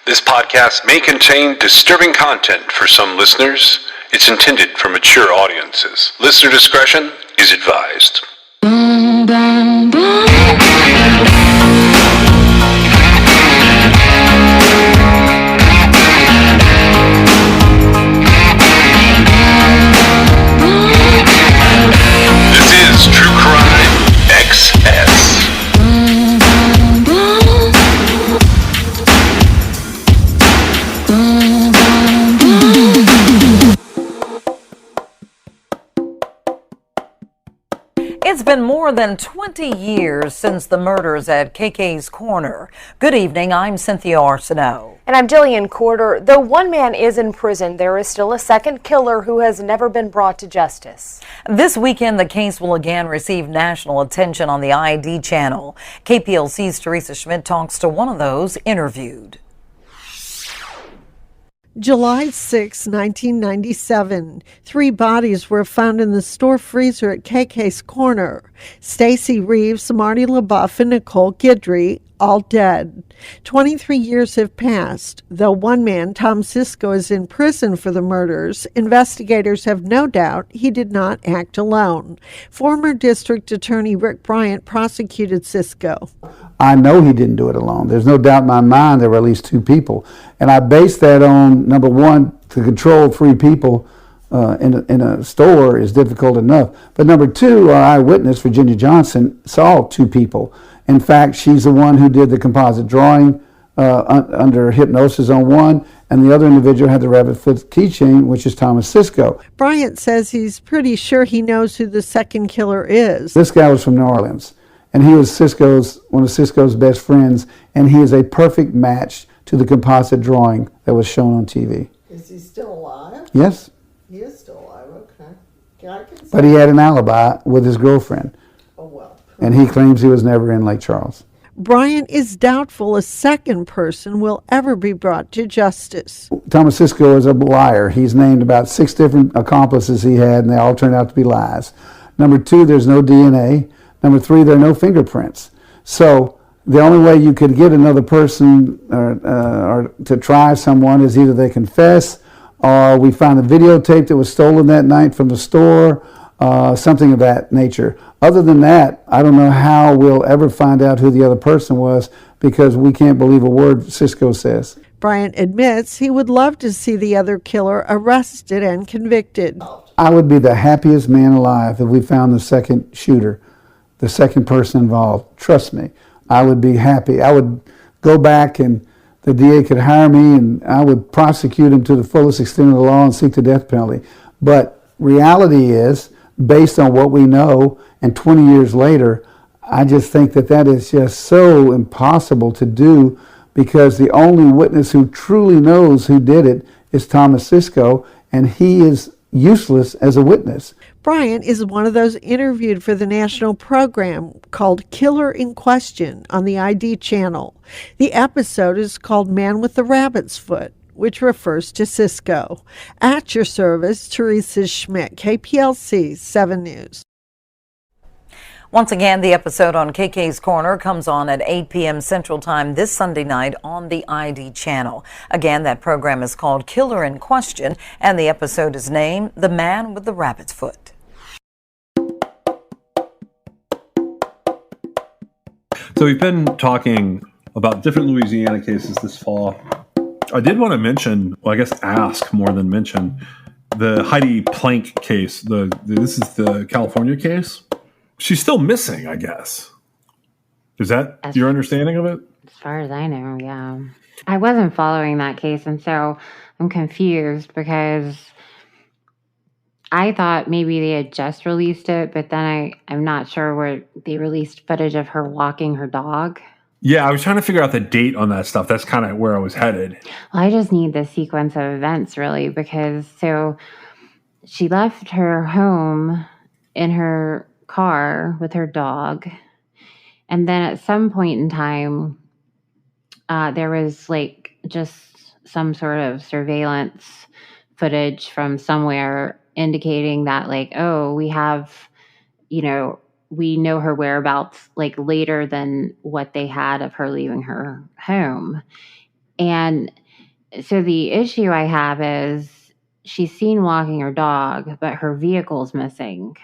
This podcast may contain disturbing content for some listeners. It's intended for mature audiences. Listener discretion is advised. This is True Crime XS. It's been more than 20 years since the murders at KK's Corner. Good evening, I'm Cynthia Arsenault. And I'm Jillian Corder. Though one man is in prison, there is still a second killer who has never been brought to justice. This weekend, the case will again receive national attention on the ID channel. KPLC's Teresa Schmidt talks to one of those interviewed. July 6, 1997. 3 bodies were found in the store freezer at KK's Corner. Stacy Reeves, Marty LaBeouf, and Nicole Guidry, all dead. 23 years have passed. Though one man, Tom Sisko, is in prison for the murders, investigators have no doubt he did not act alone. Former District Attorney Rick Bryant prosecuted Sisko. I know he didn't do it alone. There's no doubt in my mind there were at least 2 people. And I base that on, number one, to control 3 people in a store is difficult enough. But number 2, our eyewitness, Virginia Johnson, saw 2 people. In fact, she's the one who did the composite drawing under hypnosis on one, and the other individual had the rabbit foot keychain, which is Thomas Sisko. Bryant says he's pretty sure he knows who the second killer is. This guy was from New Orleans, and he was one of Sisko's best friends, and he is a perfect match to the composite drawing that was shown on TV. Is he still alive? Yes. He is still alive, okay. But he had an alibi with his girlfriend. Oh, well. And he claims he was never in Lake Charles. Bryant is doubtful a second person will ever be brought to justice. Thomas Sisko is a liar. He's named about 6 different accomplices he had, and they all turned out to be lies. Number 2, there's no DNA. Number 3, there are no fingerprints. So the only way you could get another person or to try someone is either they confess, or we find a videotape that was stolen that night from the store, something of that nature. Other than that, I don't know how we'll ever find out who the other person was, because we can't believe a word Sisko says. Bryant admits he would love to see the other killer arrested and convicted. I would be the happiest man alive if we found the second shooter, the second person involved. Trust me, I would be happy. I would go back and the DA could hire me and I would prosecute him to the fullest extent of the law and seek the death penalty. But reality is, based on what we know, and 20 years later, I just think that is just so impossible to do, because the only witness who truly knows who did it is Thomas Sisko, and he is useless as a witness. Bryant is one of those interviewed for the national program called Killer in Question on the ID channel. The episode is called Man with the Rabbit's Foot, which refers to Sisko. At your service, Teresa Schmidt, KPLC 7 News. Once again, the episode on KK's Corner comes on at 8 p.m. Central Time this Sunday night on the ID channel. Again, that program is called Killer in Question, and the episode is named The Man with the Rabbit's Foot. So we've been talking about different Louisiana cases this fall. I did want to mention, well, I guess ask more than mention, the Heidi Plank case. This is the California case. She's still missing, I guess. Is that your understanding of it? As far as I know, yeah. I wasn't following that case, and so I'm confused because I thought maybe they had just released it, but then I'm not sure where they released footage of her walking her dog. Yeah, I was trying to figure out the date on that stuff. That's kind of where I was headed. Well, I just need the sequence of events, really, because so she left her home in her car with her dog, and then at some point in time, there was like just some sort of surveillance footage from somewhere indicating that, like, oh, we have, we know her whereabouts like later than what they had of her leaving her home. And so the issue I have is she's seen walking her dog, but her vehicle's missing.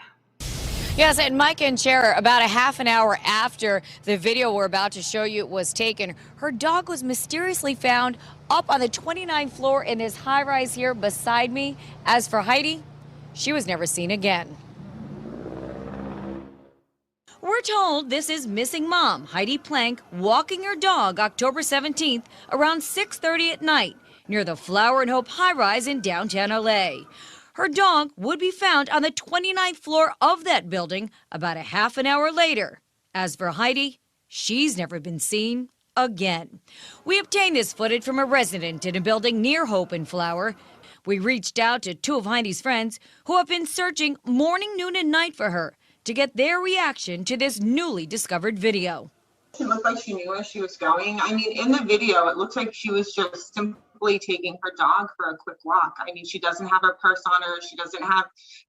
Yes, and Mike and Cher, about a half an hour after the video we're about to show you was taken, her dog was mysteriously found up on the 29th floor in this high rise here beside me. As for Heidi, she was never seen again. We're told this is missing mom, Heidi Plank, walking her dog October 17th around 6:30 at night near the Flower and Hope high rise in downtown LA. Her dog would be found on the 29th floor of that building about a half an hour later. As for Heidi, she's never been seen again. We obtained this footage from a resident in a building near Hope and Flower. We reached out to two of Heidi's friends who have been searching morning, noon, and night for her to get their reaction to this newly discovered video. It looked like she knew where she was going. I mean, in the video, it looks like she was just simply taking her dog for a quick walk. I mean, she doesn't have her purse on her. She doesn't have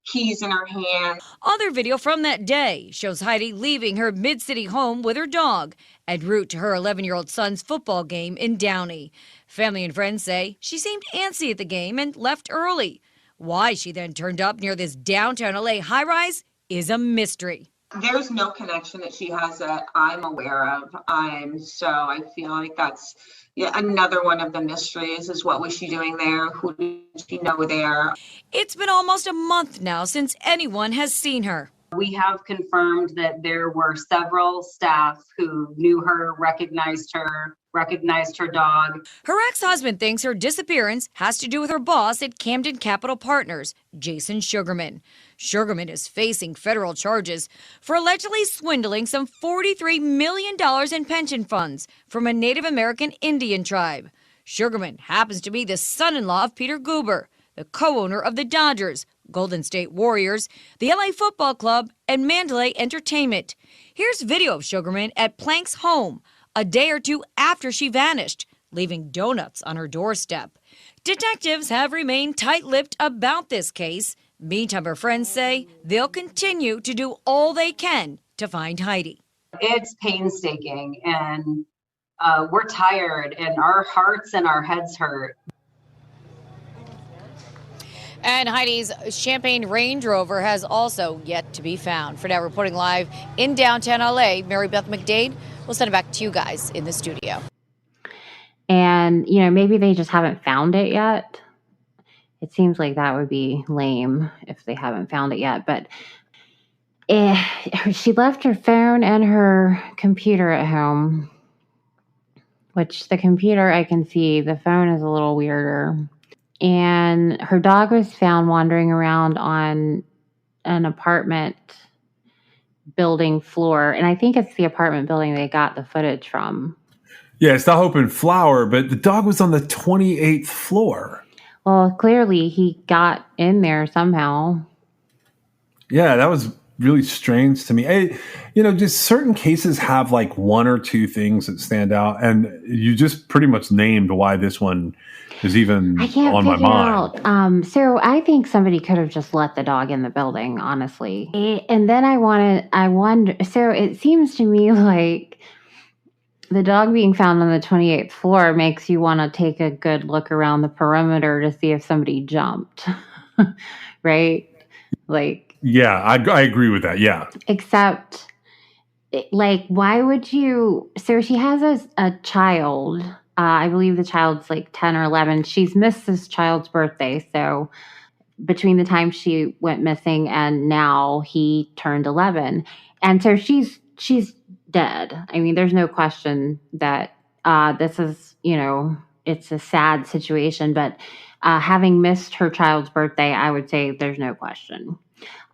keys in her hand. Other video from that day shows Heidi leaving her mid-city home with her dog en route to her 11-year-old son's football game in Downey. Family and friends say she seemed antsy at the game and left early. Why she then turned up near this downtown LA high-rise is a mystery. There's no connection that she has that I'm aware of. So I feel like that's another one of the mysteries is what was she doing there? Who did she know there? It's been almost a month now since anyone has seen her. We have confirmed that there were several staff who knew her, recognized her dog. Her ex-husband thinks her disappearance has to do with her boss at Camden Capital Partners, Jason Sugarman. Sugarman is facing federal charges for allegedly swindling some $43 million in pension funds from a Native American Indian tribe. Sugarman happens to be the son-in-law of Peter Guber, the co-owner of the Dodgers, Golden State Warriors, the LA Football Club, and Mandalay Entertainment. Here's video of Sugarman at Plank's home a day or two after she vanished, leaving donuts on her doorstep. Detectives have remained tight-lipped about this case. Meantime, her friends say they'll continue to do all they can to find Heidi. It's painstaking, and we're tired, and our hearts and our heads hurt. And Heidi's Champagne Range Rover has also yet to be found. For now, reporting live in downtown LA, Mary Beth McDade. We'll send it back to you guys in the studio. And, maybe they just haven't found it yet. It seems like that would be lame if they haven't found it yet. But she left her phone and her computer at home, which the computer I can see, the phone is a little weirder. And her dog was found wandering around on an apartment building floor. And I think it's the apartment building they got the footage from. Yeah, it's the Hope and Flower, but the dog was on the 28th floor. Well, clearly he got in there somehow. Yeah, that was really strange to me. Just certain cases have like one or two things that stand out, and you just pretty much named why this one is even on my mind. So I think somebody could have just let the dog in the building, honestly. And then I wonder, so it seems to me like the dog being found on the 28th floor makes you want to take a good look around the perimeter to see if somebody jumped, right? Yeah, I agree with that. Yeah. Except, why would you? So she has a child. I believe the child's 10 or 11. She's missed this child's birthday. So between the time she went missing and now he turned 11. And so she's dead. I mean, there's no question that this is, it's a sad situation. But having missed her child's birthday, I would say there's no question.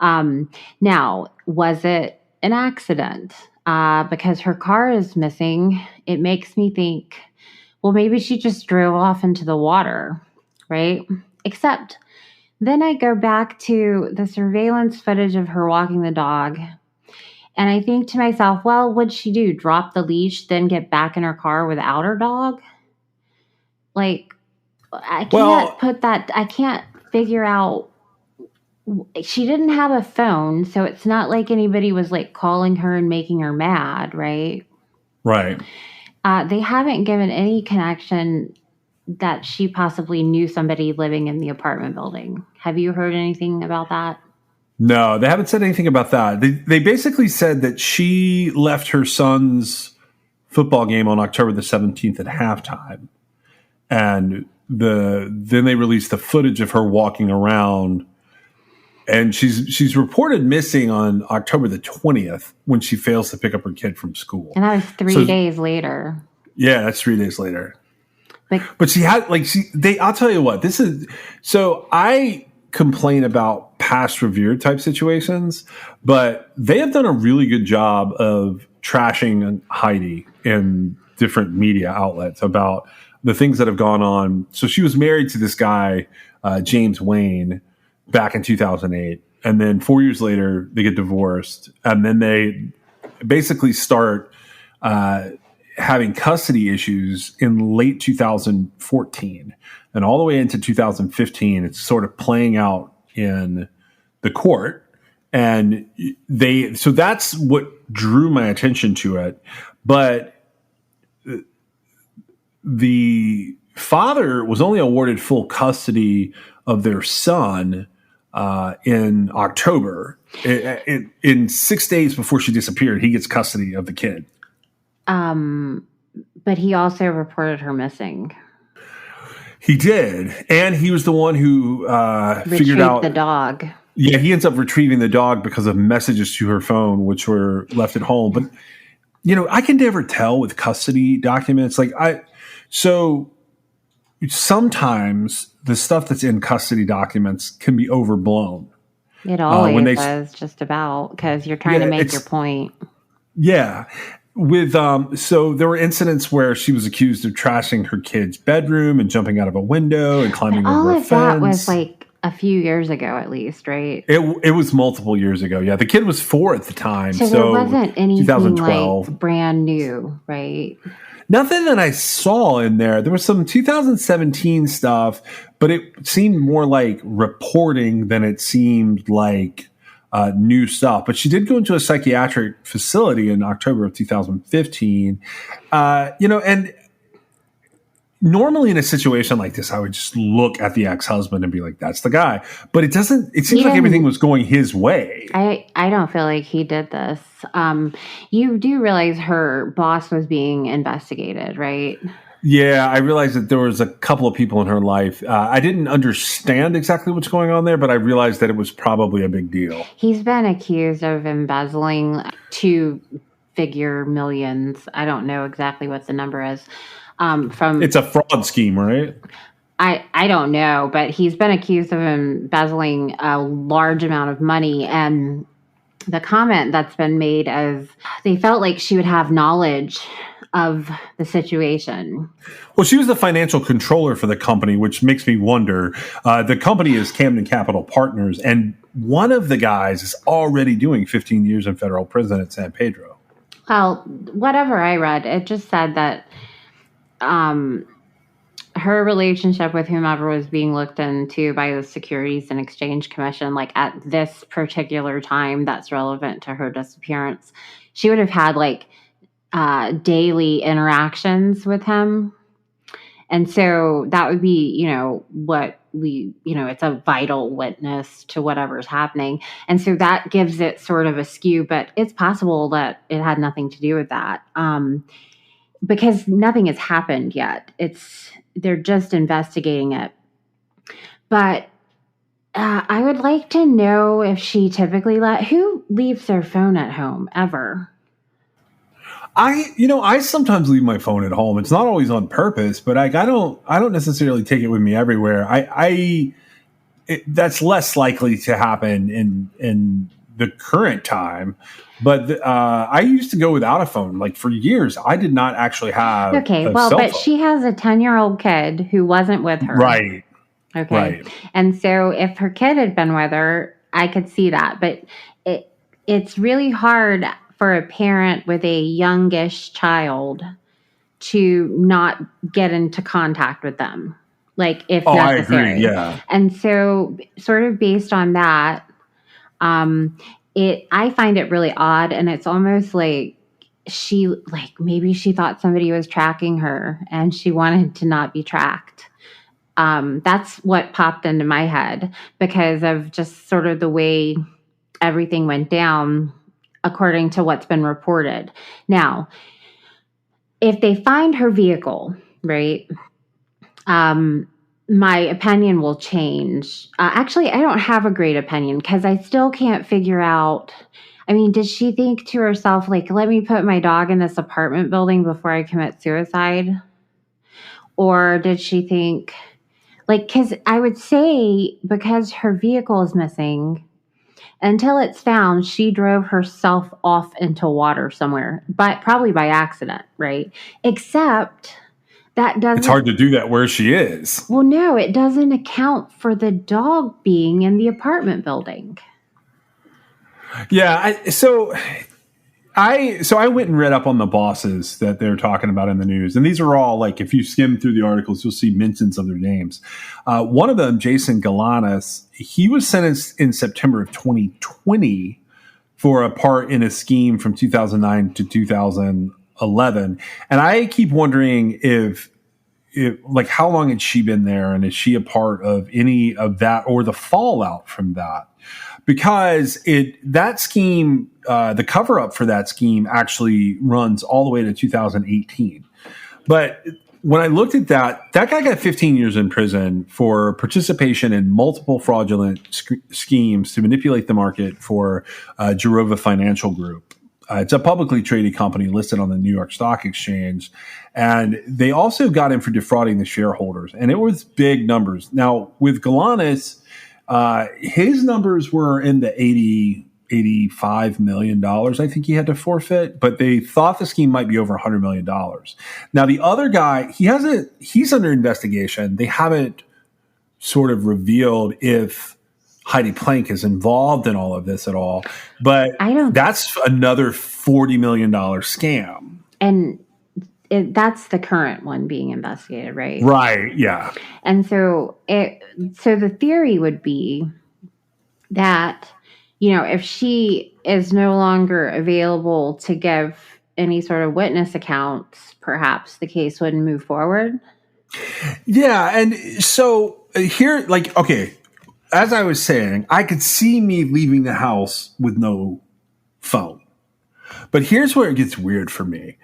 Now, was it an accident? Because her car is missing, it makes me think, well, maybe she just drove off into the water, right? Except then I go back to the surveillance footage of her walking the dog. And I think to myself, well, what'd she do? Drop the leash, then get back in her car without her dog? I can't figure out. She didn't have a phone, so it's not like anybody was calling her and making her mad, right? Right. They haven't given any connection that she possibly knew somebody living in the apartment building. Have you heard anything about that? No, they haven't said anything about that. They basically said that she left her son's football game on October the 17th at halftime. And then they released the footage of her walking around, and she's reported missing on October the 20th when she fails to pick up her kid from school. And that was 3 days later. Yeah, that's 3 days later. But she had I'll tell you what, so I complain about past revere type situations, but they have done a really good job of trashing Heidi in different media outlets about the things that have gone on. So she was married to this guy, James Wayne, back in 2008. And then 4 years later, they get divorced. And then they basically start having custody issues in late 2014. And all the way into 2015, it's sort of playing out in the court. And so that's what drew my attention to it. But the father was only awarded full custody of their son in October. In 6 days before she disappeared, he gets custody of the kid. But he also reported her missing. He did. And he was the one who figured out the dog. Yeah, he ends up retrieving the dog because of messages to her phone, which were left at home. But, I can never tell with custody documents. So sometimes the stuff that's in custody documents can be overblown. It always is, just about, because you're trying to make your point. Yeah. So there were incidents where she was accused of trashing her kid's bedroom and jumping out of a window and climbing over a fence. All of that was a few years ago, at least, right? It was multiple years ago. Yeah, the kid was 4 at the time. So there wasn't anything 2012. Brand new, right? Nothing that I saw in there. There was some 2017 stuff, but it seemed more like reporting than it seemed like new stuff. But she did go into a psychiatric facility in October of 2015. And normally in a situation like this, I would just look at the ex-husband and be like, that's the guy. But it seems like everything was going his way. I don't feel like he did this. You do realize her boss was being investigated, right? Yeah, I realized that there was a couple of people in her life. I didn't understand exactly what's going on there, but I realized that it was probably a big deal. He's been accused of embezzling 2-figure millions. I don't know exactly what the number is. It's a fraud scheme, right? I don't know, but he's been accused of embezzling a large amount of money. And the comment that's been made is they felt like she would have knowledge of the situation. Well, she was the financial controller for the company, which makes me wonder. The company is Camden Capital Partners, and one of the guys is already doing 15 years in federal prison at San Pedro. Well, whatever I read, it just said that her relationship with whomever was being looked into by the Securities and Exchange Commission, at this particular time that's relevant to her disappearance, she would have had daily interactions with him. And so that would be, what we, it's a vital witness to whatever's happening. And so that gives it sort of a skew, but it's possible that it had nothing to do with that. Because nothing has happened yet. They're just investigating it. But I would like to know if she typically who leaves their phone at home ever? I sometimes leave my phone at home. It's not always on purpose, but I don't necessarily take it with me everywhere. That's less likely to happen in the current time. But I used to go without a phone. For years, I did not actually have a cell phone. She has a 10-year-old kid who wasn't with her. Right. Okay. Right. And so if her kid had been with her, I could see that. But it's really hard for a parent with a youngish child to not get into contact with them, if necessary. I agree, yeah. And so sort of based on that, I find it really odd, and it's almost like maybe she thought somebody was tracking her and she wanted to not be tracked. That's what popped into my head because of just sort of the way everything went down according to what's been reported. Now, if they find her vehicle, right, my opinion will change. Actually, I don't have a great opinion because I still can't figure out. I mean, did she think to herself, like, let me put my dog in this apartment building before I commit suicide? Or did she think, like, because I would say because her vehicle is missing, until it's found, she drove herself off into water somewhere, but probably by accident, right? Except that doesn't. It's hard to do that where she is. Well, no, it doesn't account for the dog being in the apartment building. Yeah, so I went and read up on the bosses that they're talking about in the news, and these are all like, if you skim through the articles, you'll see mentions of their names. One of them, Jason Galanis, he was sentenced in September of 2020 for a part in a scheme from 2009 to 2011, and I keep wondering if like how long had she been there, and is she a part of any of that or the fallout from that? Because that scheme, the cover up for that scheme actually runs all the way to 2018. But when I looked at that guy got 15 years in prison for participation in multiple fraudulent schemes to manipulate the market for Jirova Financial Group. It's a publicly traded company listed on the New York Stock Exchange. And they also got him for defrauding the shareholders. And it was big numbers. Now, with Galanis, his numbers were in the $85 million, I think he had to forfeit, but they thought the scheme might be over $100 million. Now, the other guy, he's under investigation. They haven't sort of revealed if Heidi Plank is involved in all of this at all, but that's another $40 million scam. And that's the current one being investigated, right? Right. Yeah. And so the theory would be that, if she is no longer available to give any sort of witness accounts, perhaps the case wouldn't move forward. Yeah. And so here, okay, as I was saying, I could see me leaving the house with no phone. But here's where it gets weird for me.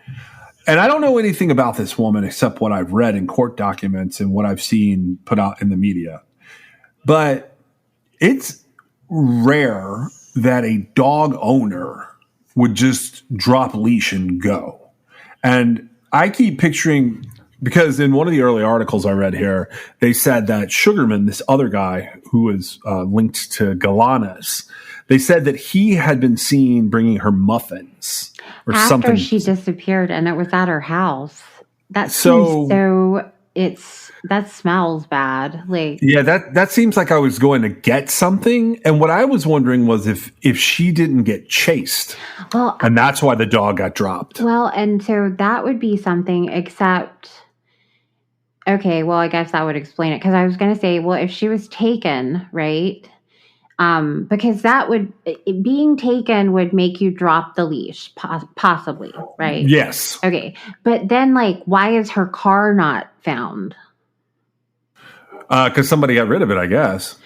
And I don't know anything about this woman except what I've read in court documents and what I've seen put out in the media. But it's rare that a dog owner would just drop leash and go. And I keep picturing, because in one of the early articles I read here, they said that Sugarman, this other guy who was linked to Galanis, they said that he had been seen bringing her muffins or after something. She disappeared, and it was at her house. That smells bad. That seems like I was going to get something, and what I was wondering was if she didn't get chased, and that's why the dog got dropped. Well, and so that would be something. Except, okay, well, I guess that would explain it, because I was going to say, well, if she was taken, right? Because being taken would make you drop the leash, possibly, right? Yes. Okay. But then, why is her car not found? Because somebody got rid of it, I guess.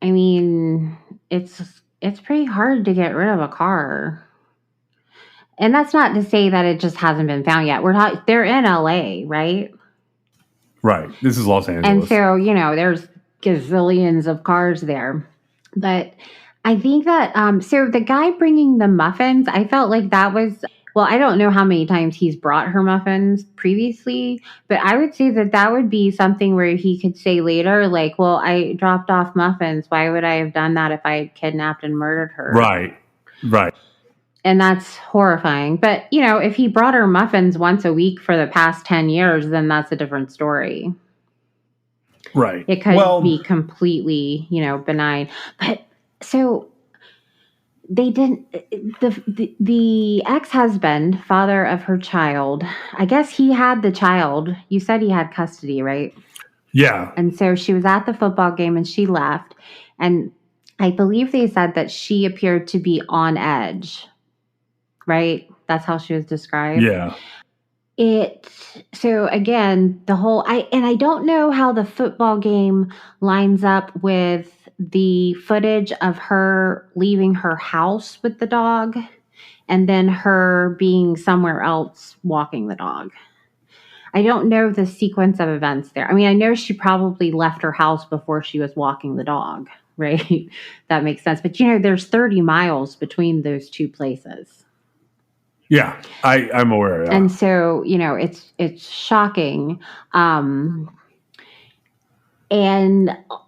I mean, it's pretty hard to get rid of a car. And that's not to say that it just hasn't been found yet. They're in LA, right? Right. This is Los Angeles. And so, there's gazillions of cars there. But I think that, so the guy bringing the muffins, I felt like that was, well, I don't know how many times he's brought her muffins previously, but I would say that would be something where he could say later, well, I dropped off muffins. Why would I have done that if I had kidnapped and murdered her? Right. And that's horrifying. But, if he brought her muffins once a week for the past 10 years, then that's a different story. Right. It could be completely, benign. But so they didn't, the ex-husband, father of her child, I guess he had the child. You said he had custody, right? Yeah. And so she was at the football game and she left. And I believe they said that she appeared to be on edge right? That's how she was described. Yeah. So again, I don't know how the football game lines up with the footage of her leaving her house with the dog and then her being somewhere else walking the dog. I don't know the sequence of events there. I mean, I know she probably left her house before she was walking the dog, right? That makes sense. But there's 30 miles between those two places. Yeah, I'm aware of that. And so, it's shocking. And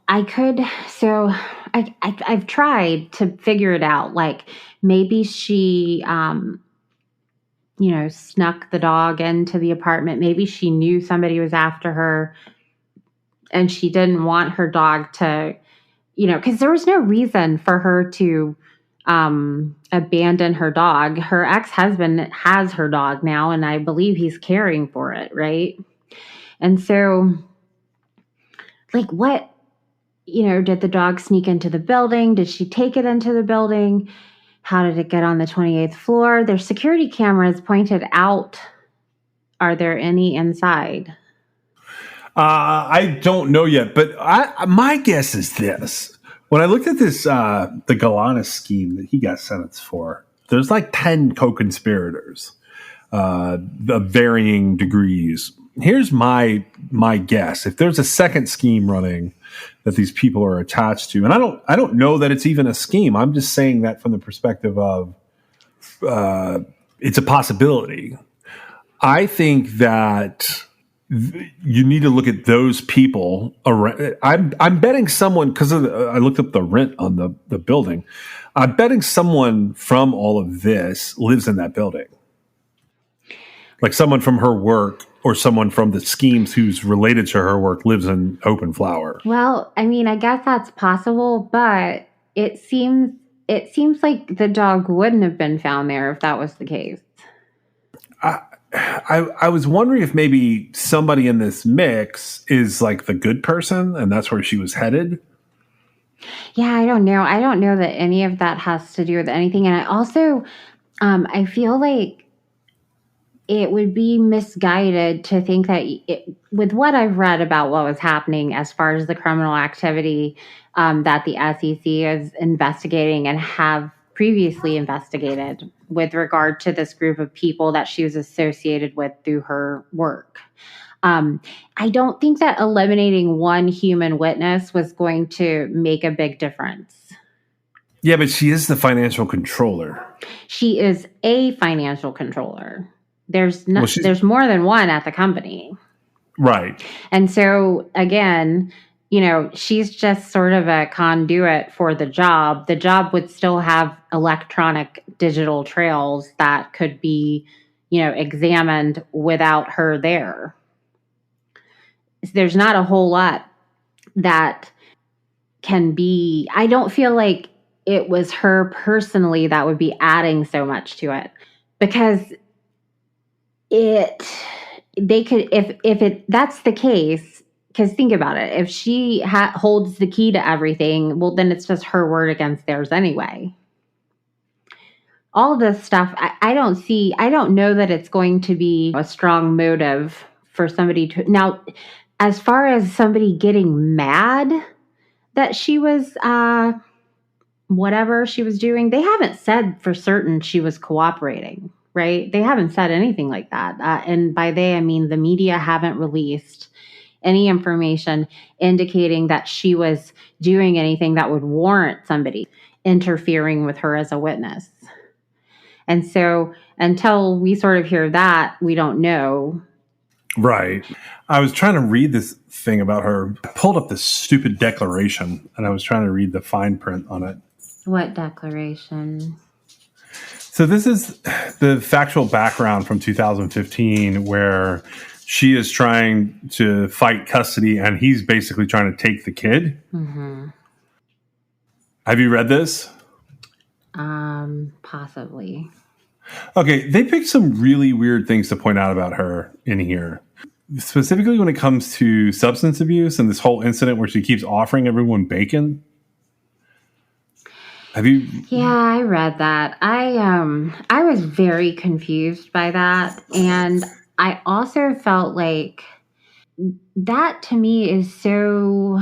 I've tried to figure it out. Like maybe she, snuck the dog into the apartment. Maybe she knew somebody was after her and she didn't want her dog to, because there was no reason for her to abandon her dog. Her ex-husband has her dog now, and I believe he's caring for it, right? And so, like, what, did the dog sneak into the building? Did she take it into the building? How did it get on the 28th floor? There's security cameras pointed out. Are there any inside? I don't know yet, but my guess is this. When I looked at this, the Galanis scheme that he got sentenced for, there's like 10 co-conspirators, of varying degrees. Here's my guess. If there's a second scheme running that these people are attached to, and I don't know that it's even a scheme. I'm just saying that from the perspective of it's a possibility. I think that you need to look at those people around. I'm betting someone, because I looked up the rent on the building. I'm betting someone from all of this lives in that building. Like someone from her work or someone from the schemes who's related to her work lives in Open Flower. Well, I mean, I guess that's possible, but it seems like the dog wouldn't have been found there if that was the case. I was wondering if maybe somebody in this mix is like the good person and that's where she was headed. Yeah, I don't know. I don't know that any of that has to do with anything. And I also, I feel like it would be misguided to think that with what I've read about what was happening as far as the criminal activity that the SEC is investigating and have previously investigated with regard to this group of people that she was associated with through her work. I don't think that eliminating one human witness was going to make a big difference. Yeah, but she is the financial controller. She is a financial controller. There's more than one at the company. Right. And so again, she's just sort of a conduit for the job. The job would still have electronic digital trails that could be, examined without her there. There's not a whole lot that can be, I don't feel like it was her personally that would be adding so much to it, because that's the case, because think about it. If she holds the key to everything, well, then it's just her word against theirs anyway. All of this stuff, I don't know that it's going to be a strong motive for somebody to. Now, as far as somebody getting mad that she was, whatever she was doing, they haven't said for certain she was cooperating. Right? They haven't said anything like that. And by they, I mean the media haven't released any information indicating that she was doing anything that would warrant somebody interfering with her as a witness. And so until we sort of hear that, we don't know. Right. I was trying to read this thing about her. I pulled up this stupid declaration and I was trying to read the fine print on it. What declaration? So this is the factual background from 2015 where she is trying to fight custody and he's basically trying to take the kid. Mm-hmm. Have you read this? Possibly. Okay, they picked some really weird things to point out about her in here. Specifically when it comes to substance abuse and this whole incident where she keeps offering everyone bacon. Have you? Yeah, I read that. I was very confused by that, and I also felt like that to me is so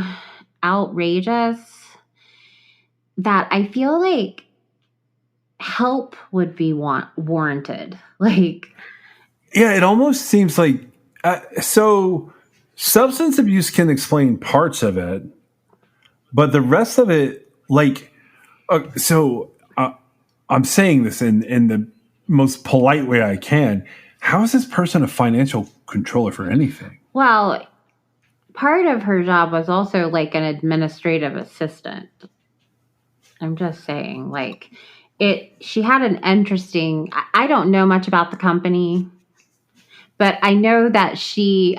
outrageous that I feel like help would be warranted. Like, Yeah, it almost seems like so. Substance abuse can explain parts of it, but the rest of it, like, I'm saying this in the most polite way I can. How is this person a financial controller for anything? well, part of her job was also like an administrative assistant. I'm just saying, like, she had an interesting, I don't know much about the company, but I know that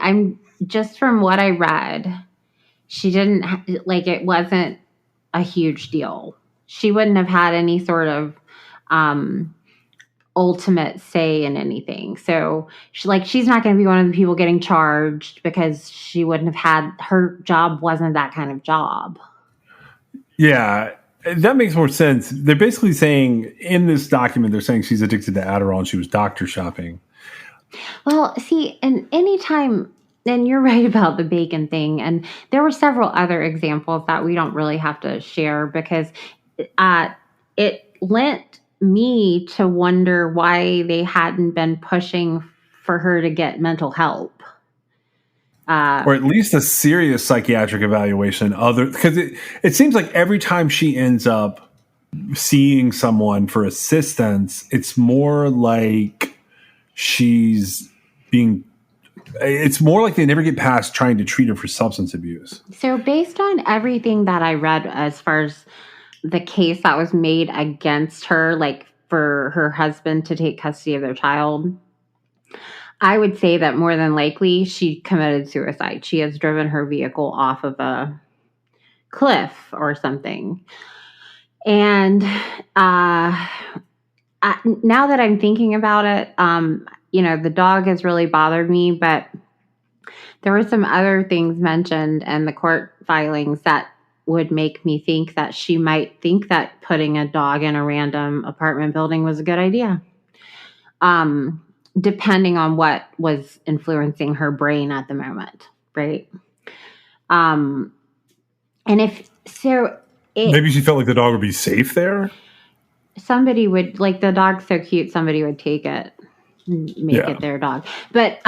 I'm just from what I read, she didn't, like, it wasn't a huge deal. She wouldn't have had any sort of ultimate say in anything. So she's not going to be one of the people getting charged because she wouldn't have had, her job wasn't that kind of job. Yeah, that makes more sense. They're basically saying in this document, they're saying she's addicted to Adderall and she was doctor shopping. Well, see, and anytime, and you're right about the bacon thing, and there were several other examples that we don't really have to share because it lent me to wonder why they hadn't been pushing for her to get mental help. Or at least a serious psychiatric evaluation. Because it seems like every time she ends up seeing someone for assistance, it's more like it's more like they never get past trying to treat her for substance abuse. So based on everything that I read as far as the case that was made against her, like for her husband to take custody of their child, I would say that more than likely she committed suicide. She has driven her vehicle off of a cliff or something. And now that I'm thinking about it, the dog has really bothered me, but there were some other things mentioned in the court filings that would make me think that she might think that putting a dog in a random apartment building was a good idea. Depending on what was influencing her brain at the moment, right? And if so, maybe she felt like the dog would be safe there. Somebody would, like, the dog's so cute, somebody would take it, make it their dog. But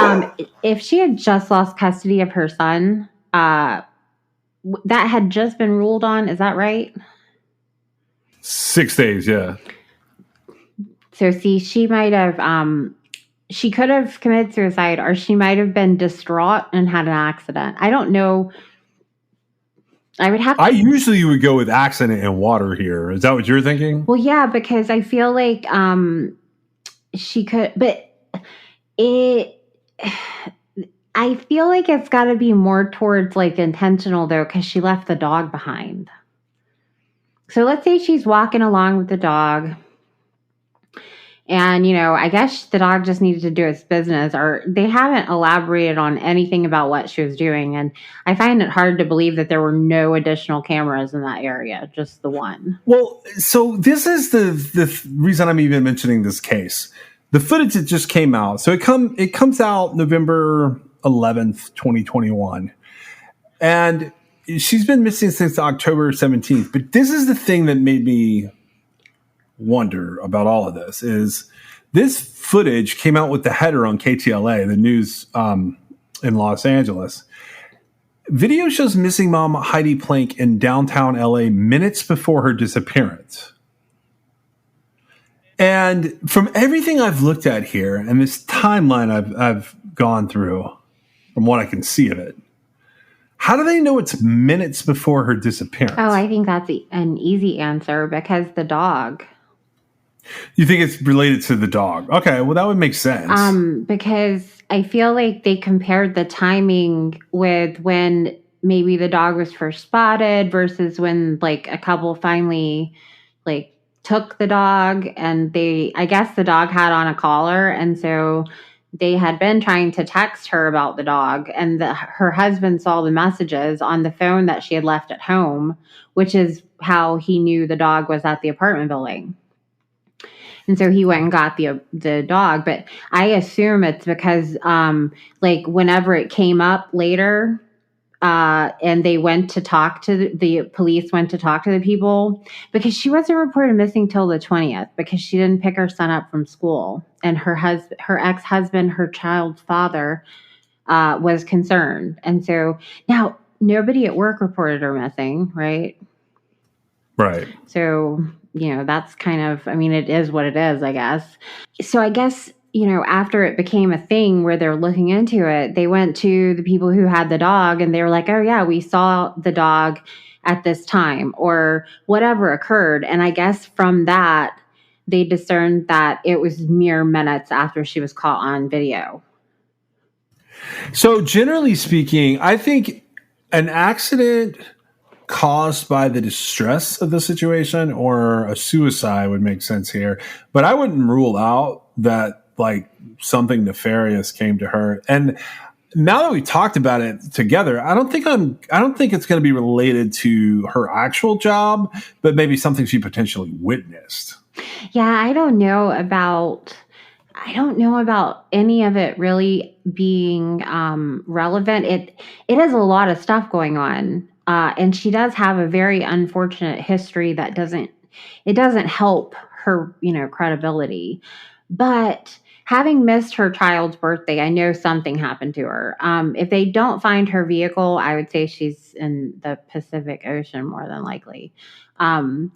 if she had just lost custody of her son, that had just been ruled on, is that right? 6 days, yeah. So see, she might have, she could have committed suicide, or she might have been distraught and had an accident. I don't know. I usually would go with accident and water here. Is that what you're thinking? Well, yeah, because I feel like she could, but I feel like it's got to be more towards like intentional though, because she left the dog behind. So let's say she's walking along with the dog. And, I guess the dog just needed to do its business, or they haven't elaborated on anything about what she was doing. And I find it hard to believe that there were no additional cameras in that area, just the one. Well, so this is the reason I'm even mentioning this case. The footage that just came out. So it comes out November 11th, 2021. And she's been missing since October 17th. But this is the thing that made me wonder about all of this is this footage came out with the header on KTLA, the news in Los Angeles. Video shows missing mom Heidi Plank in downtown LA minutes before her disappearance. And from everything I've looked at here and this timeline I've gone through, from what I can see of it, how do they know it's minutes before her disappearance? Oh, I think that's an easy answer, because the dog. You think it's related to the dog? Okay, well, that would make sense. Because I feel like they compared the timing with when maybe the dog was first spotted versus when like a couple finally like took the dog, and I guess the dog had on a collar, and so they had been trying to text her about the dog, and her husband saw the messages on the phone that she had left at home, which is how he knew the dog was at the apartment building. And so he went and got the dog. But I assume it's because like whenever it came up later, and they went to talk to the police went to talk to the people, because she wasn't reported missing till the 20th, because she didn't pick her son up from school, and her ex-husband, her child's father, was concerned. And so now nobody at work reported her missing, right? Right. So, that's kind of, I mean, it is what it is, I guess. So I guess, after it became a thing where they're looking into it, they went to the people who had the dog and they were like, oh yeah, we saw the dog at this time, or whatever occurred. And I guess from that, they discerned that it was mere minutes after she was caught on video. So generally speaking, I think an accident caused by the distress of the situation or a suicide would make sense here. But I wouldn't rule out that like something nefarious came to her. And now that we talked about it together, I don't think it's going to be related to her actual job, but maybe something she potentially witnessed. Yeah, I don't know about any of it really being relevant. It has a lot of stuff going on. And she does have a very unfortunate history that doesn't help her, credibility. But having missed her child's birthday, I know something happened to her. If they don't find her vehicle, I would say she's in the Pacific Ocean more than likely. And,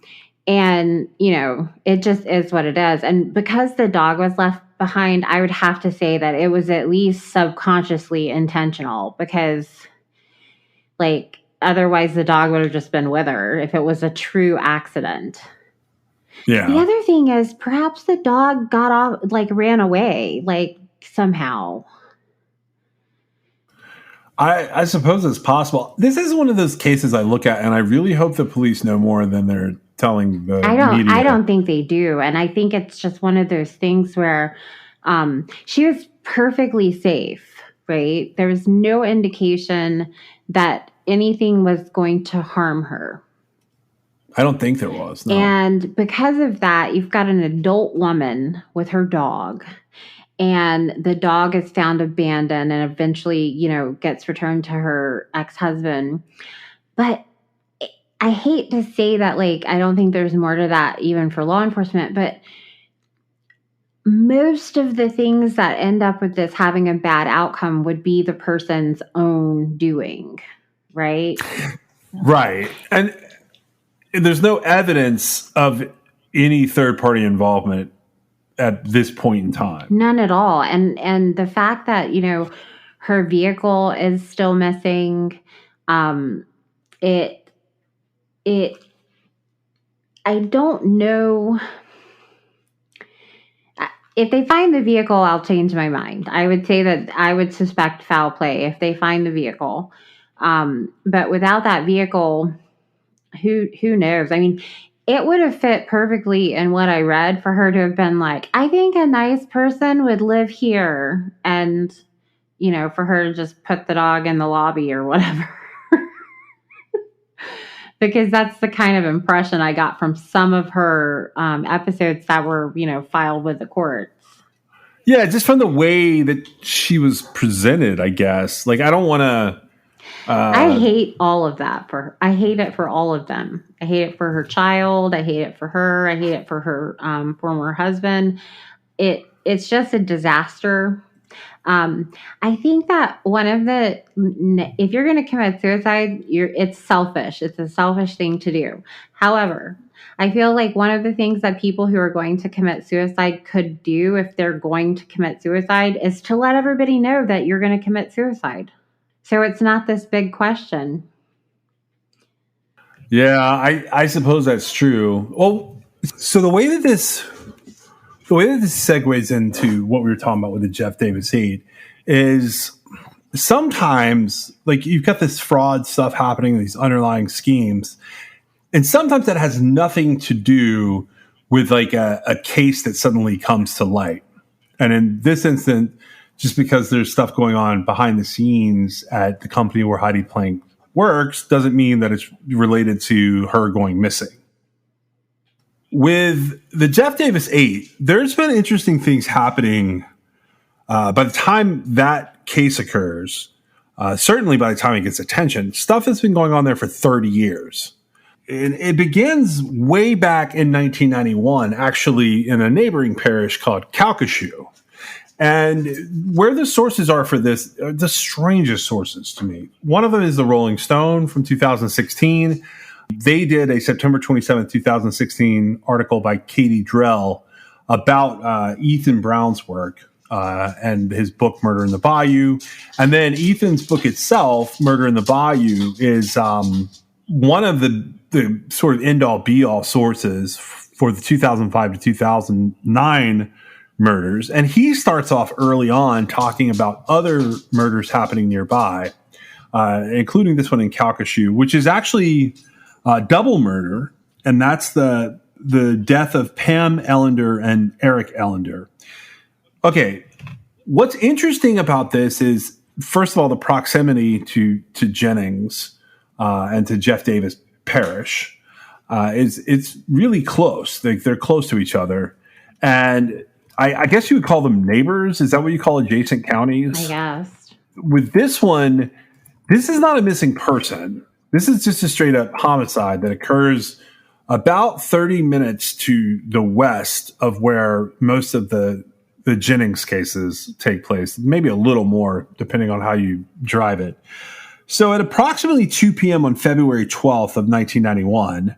it just is what it is. And because the dog was left behind, I would have to say that it was at least subconsciously intentional, because, like, otherwise the dog would have just been with her if it was a true accident. Yeah. The other thing is perhaps the dog got off, like ran away, like somehow. I suppose it's possible. This is one of those cases I look at and I really hope the police know more than they're telling the media. I don't think they do. And I think it's just one of those things where she was perfectly safe, right? There was no indication that anything was going to harm her. I don't think there was. No. And because of that, you've got an adult woman with her dog, and the dog is found abandoned and eventually, gets returned to her ex-husband. But I hate to say that, like, I don't think there's more to that even for law enforcement, but most of the things that end up with this having a bad outcome would be the person's own doing, right? Right. And there's no evidence of any third-party involvement at this point in time. None at all. And the fact that, her vehicle is still missing, I don't know. If they find the vehicle, I'll change my mind. I would say that I would suspect foul play if they find the vehicle. But without that vehicle, who knows? I mean, it would have fit perfectly in what I read for her to have been like, I think a nice person would live here. And, for her to just put the dog in the lobby or whatever. Because that's the kind of impression I got from some of her episodes that were, filed with the courts. Yeah, just from the way that she was presented, I guess. Like, I don't want to... I hate all of that for her. I hate it for all of them. I hate it for her child. I hate it for her. I hate it for her former husband. It's just a disaster. I think that one of the, if you're going to commit suicide, it's selfish. It's a selfish thing to do. However, I feel like one of the things that people who are going to commit suicide could do if they're going to commit suicide is to let everybody know that you're going to commit suicide. So it's not this big question. Yeah, I suppose that's true. Well, so the way that this segues into what we were talking about with the Jeff Davis hate is sometimes, like, you've got this fraud stuff happening, these underlying schemes, and sometimes that has nothing to do with like a case that suddenly comes to light. And in this instance, just because there's stuff going on behind the scenes at the company where Heidi Plank works doesn't mean that it's related to her going missing. With the Jeff Davis 8, there's been interesting things happening by the time that case occurs. Certainly by the time it gets attention, stuff has been going on there for 30 years. And it begins way back in 1991, actually in a neighboring parish called Calcasieu. And where the sources are for this are the strangest sources to me. One of them is the Rolling Stone from 2016. They did a September 27, 2016 article by Katie Drell about Ethan Brown's work and his book, Murder in the Bayou. And then Ethan's book itself, Murder in the Bayou, is one of the sort of end-all, be-all sources for the 2005 to 2009 murders. And he starts off early on talking about other murders happening nearby, including this one in Calcasieu, which is actually double murder. And that's the death of Pam Ellender and Eric Ellender. Okay, what's interesting about this is, first of all, the proximity to Jennings and to Jeff Davis Parish. It's really close. They're close to each other. And I guess you would call them neighbors. Is that what you call adjacent counties? I guess. With this one, this is not a missing person. This is just a straight up homicide that occurs about 30 minutes to the west of where most of the Jennings cases take place, maybe a little more depending on how you drive it. So at approximately 2 p.m. on February 12th of 1991,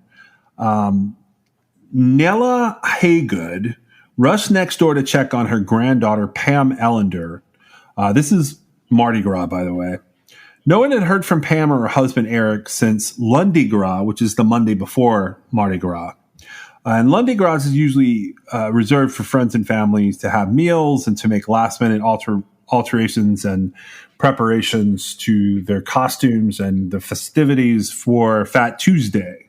Nella Haygood rushed next door to check on her granddaughter, Pam Ellender. This is Mardi Gras, by the way. No one had heard from Pam or her husband, Eric, since Lundi Gras, which is the Monday before Mardi Gras. And Lundi Gras is usually reserved for friends and families to have meals and to make last-minute alterations and preparations to their costumes and the festivities for Fat Tuesday.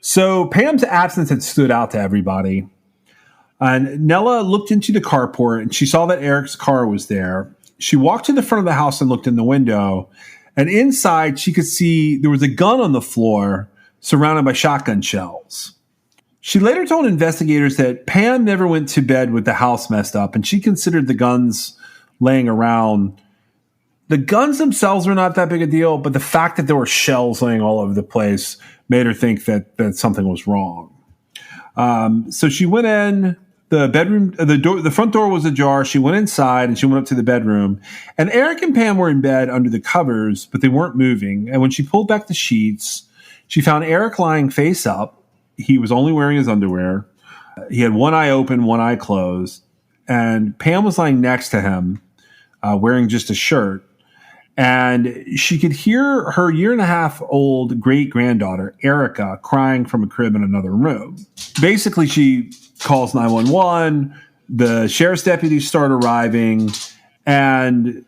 So Pam's absence had stood out to everybody. And Nella looked into the carport and she saw that Eric's car was there. She walked to the front of the house and looked in the window. And inside, she could see there was a gun on the floor surrounded by shotgun shells. She later told investigators that Pam never went to bed with the house messed up, and she considered the guns laying around. The guns themselves were not that big a deal, but the fact that there were shells laying all over the place made her think that something was wrong. So she went in. The bedroom, the front door was ajar. She went inside and she went up to the bedroom. And Eric and Pam were in bed under the covers, but they weren't moving. And when she pulled back the sheets, she found Eric lying face up. He was only wearing his underwear. He had one eye open, one eye closed. And Pam was lying next to him, wearing just a shirt. And she could hear her 1.5-year-old great-granddaughter, Erica, crying from a crib in another room. Basically, she calls 911. The sheriff's deputies start arriving, and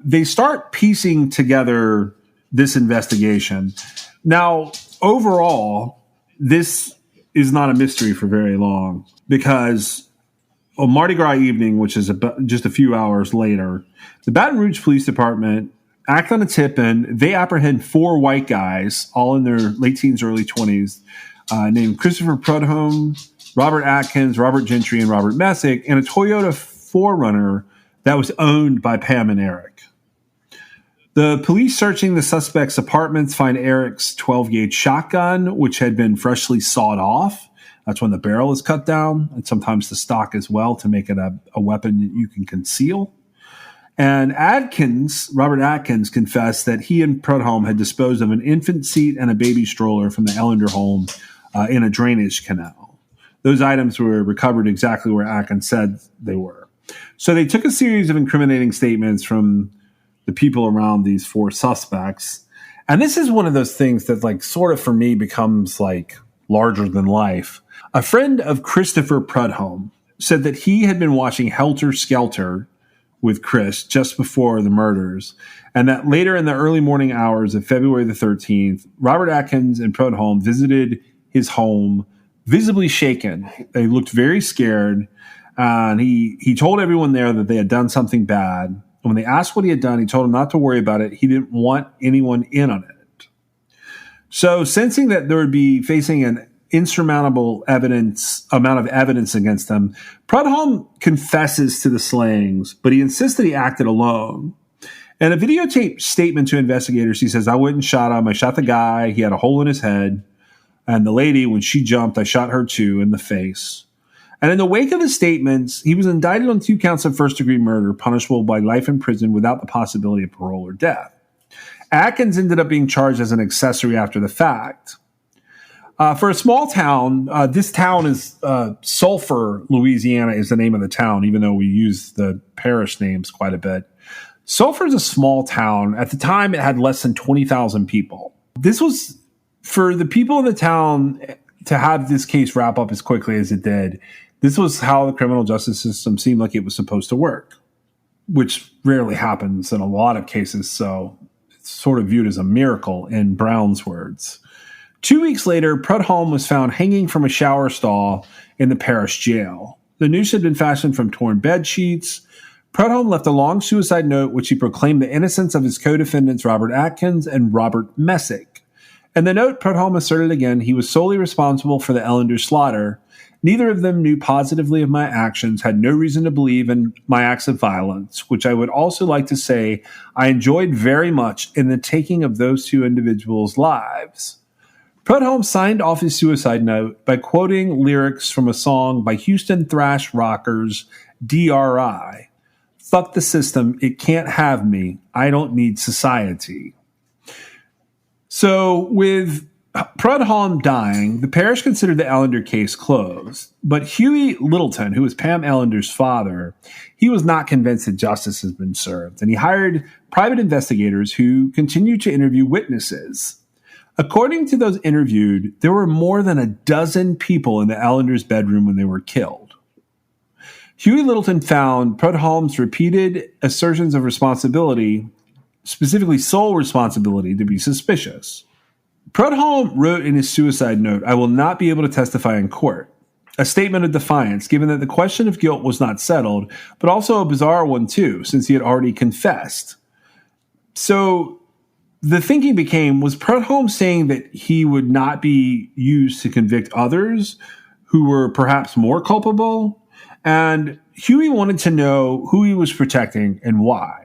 they start piecing together this investigation. Now, overall, this is not a mystery for very long because on Mardi Gras evening, which is just a few hours later, the Baton Rouge Police Department act on a tip and they apprehend 4 white guys, all in their late teens, early 20s, named Christopher Prudhomme, Robert Atkins, Robert Gentry, and Robert Messick, and a Toyota 4Runner that was owned by Pam and Eric. The police searching the suspect's apartments find Eric's 12-gauge shotgun, which had been freshly sawed off. That's when the barrel is cut down, and sometimes the stock as well to make it a weapon that you can conceal. And Robert Atkins, confessed that he and Prudhomme had disposed of an infant seat and a baby stroller from the Ellender home in a drainage canal. Those items were recovered exactly where Atkins said they were. So they took a series of incriminating statements from the people around these 4 suspects. And this is one of those things that, like, sort of for me becomes like larger than life. A friend of Christopher Prudhomme said that he had been watching Helter Skelter with Chris just before the murders, and that later in the early morning hours of February the 13th, Robert Atkins and Prudhomme visited his home, visibly shaken. They looked very scared, And he told everyone there that they had done something bad. And when they asked what he had done, he told them not to worry about it. He didn't want anyone in on it. So sensing that there would be facing an insurmountable amount of evidence against him, Prudhomme confesses to the slayings, but he insists that he acted alone. In a videotape statement to investigators, he says, "I went and shot him. I shot the guy. He had a hole in his head. And the lady, when she jumped, I shot her too in the face." And in the wake of the statements, he was indicted on 2 counts of first-degree murder, punishable by life in prison without the possibility of parole or death. Atkins ended up being charged as an accessory after the fact. For a small town, this town is Sulphur, Louisiana is the name of the town, even though we use the parish names quite a bit. Sulphur is a small town. At the time, it had less than 20,000 people. This was, for the people in the town to have this case wrap up as quickly as it did, this was how the criminal justice system seemed like it was supposed to work, which rarely happens in a lot of cases, so it's sort of viewed as a miracle in Brown's words. 2 weeks later, Prudhomme was found hanging from a shower stall in the parish jail. The noose had been fashioned from torn bed sheets. Prudhomme left a long suicide note which he proclaimed the innocence of his co-defendants Robert Atkins and Robert Messick. In the note, Prudhomme asserted again he was solely responsible for the Ellender slaughter. Neither of them knew positively of my actions, had no reason to believe in my acts of violence, which I would also like to say I enjoyed very much in the taking of those 2 individuals' lives. Prudhomme signed off his suicide note by quoting lyrics from a song by Houston thrash rockers DRI. "Fuck the system, it can't have me, I don't need society." So with Prudhomme dying, the parish considered the Ellender case closed. But Huey Littleton, who was Pam Ellender's father, he was not convinced that justice has been served, and he hired private investigators who continued to interview witnesses. According to those interviewed, there were more than a dozen people in the Ellender's bedroom when they were killed. Huey Littleton found Prudhomme's repeated assertions of responsibility, specifically sole responsibility, to be suspicious. Prudhomme wrote in his suicide note, "I will not be able to testify in court," a statement of defiance, given that the question of guilt was not settled, but also a bizarre one too, since he had already confessed. So the thinking became, was Prudhomme saying that he would not be used to convict others who were perhaps more culpable? And Huey wanted to know who he was protecting and why.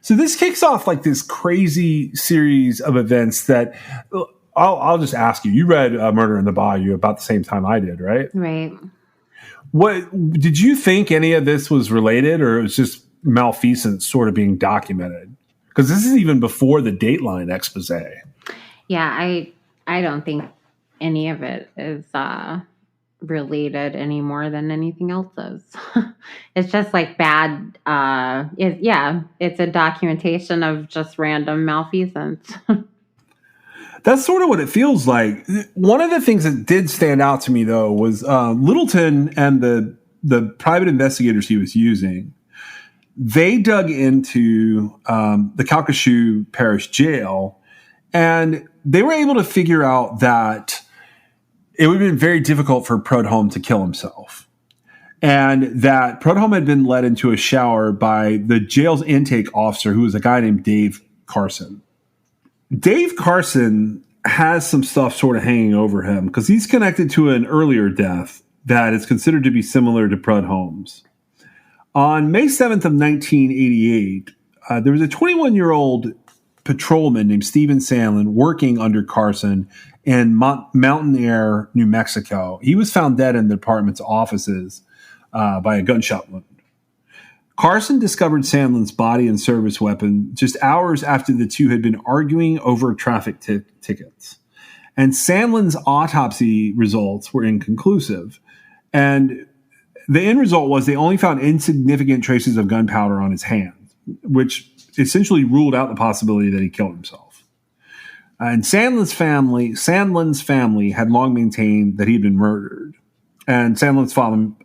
So this kicks off like this crazy series of events that I'll just ask you. You read Murder in the Bayou about the same time I did, right? Right. What did you think any of this was related, or it was just malfeasance sort of being documented? Because this is even before the Dateline expose. Yeah, I don't think any of it is related any more than anything else is. It's just like bad. It's a documentation of just random malfeasance. That's sort of what it feels like. One of the things that did stand out to me, though, was Littleton and the private investigators he was using. They dug into the Calcasieu Parish Jail, and they were able to figure out that it would have been very difficult for Prudhomme to kill himself, and that Prudhomme had been led into a shower by the jail's intake officer, who was a guy named Dave Carson. Dave Carson has some stuff sort of hanging over him because he's connected to an earlier death that is considered to be similar to Prudhomme's. On May 7th of 1988, there was a 21-year-old patrolman named Stephen Sandlin working under Carson in Mountain Air, New Mexico. He was found dead in the department's offices by a gunshot wound. Carson discovered Sandlin's body and service weapon just hours after the two had been arguing over traffic tickets. And Sandlin's autopsy results were inconclusive. And the end result was they only found insignificant traces of gunpowder on his hands, which essentially ruled out the possibility that he killed himself. And Sandlin's family had long maintained that he had been murdered. And Sandlin's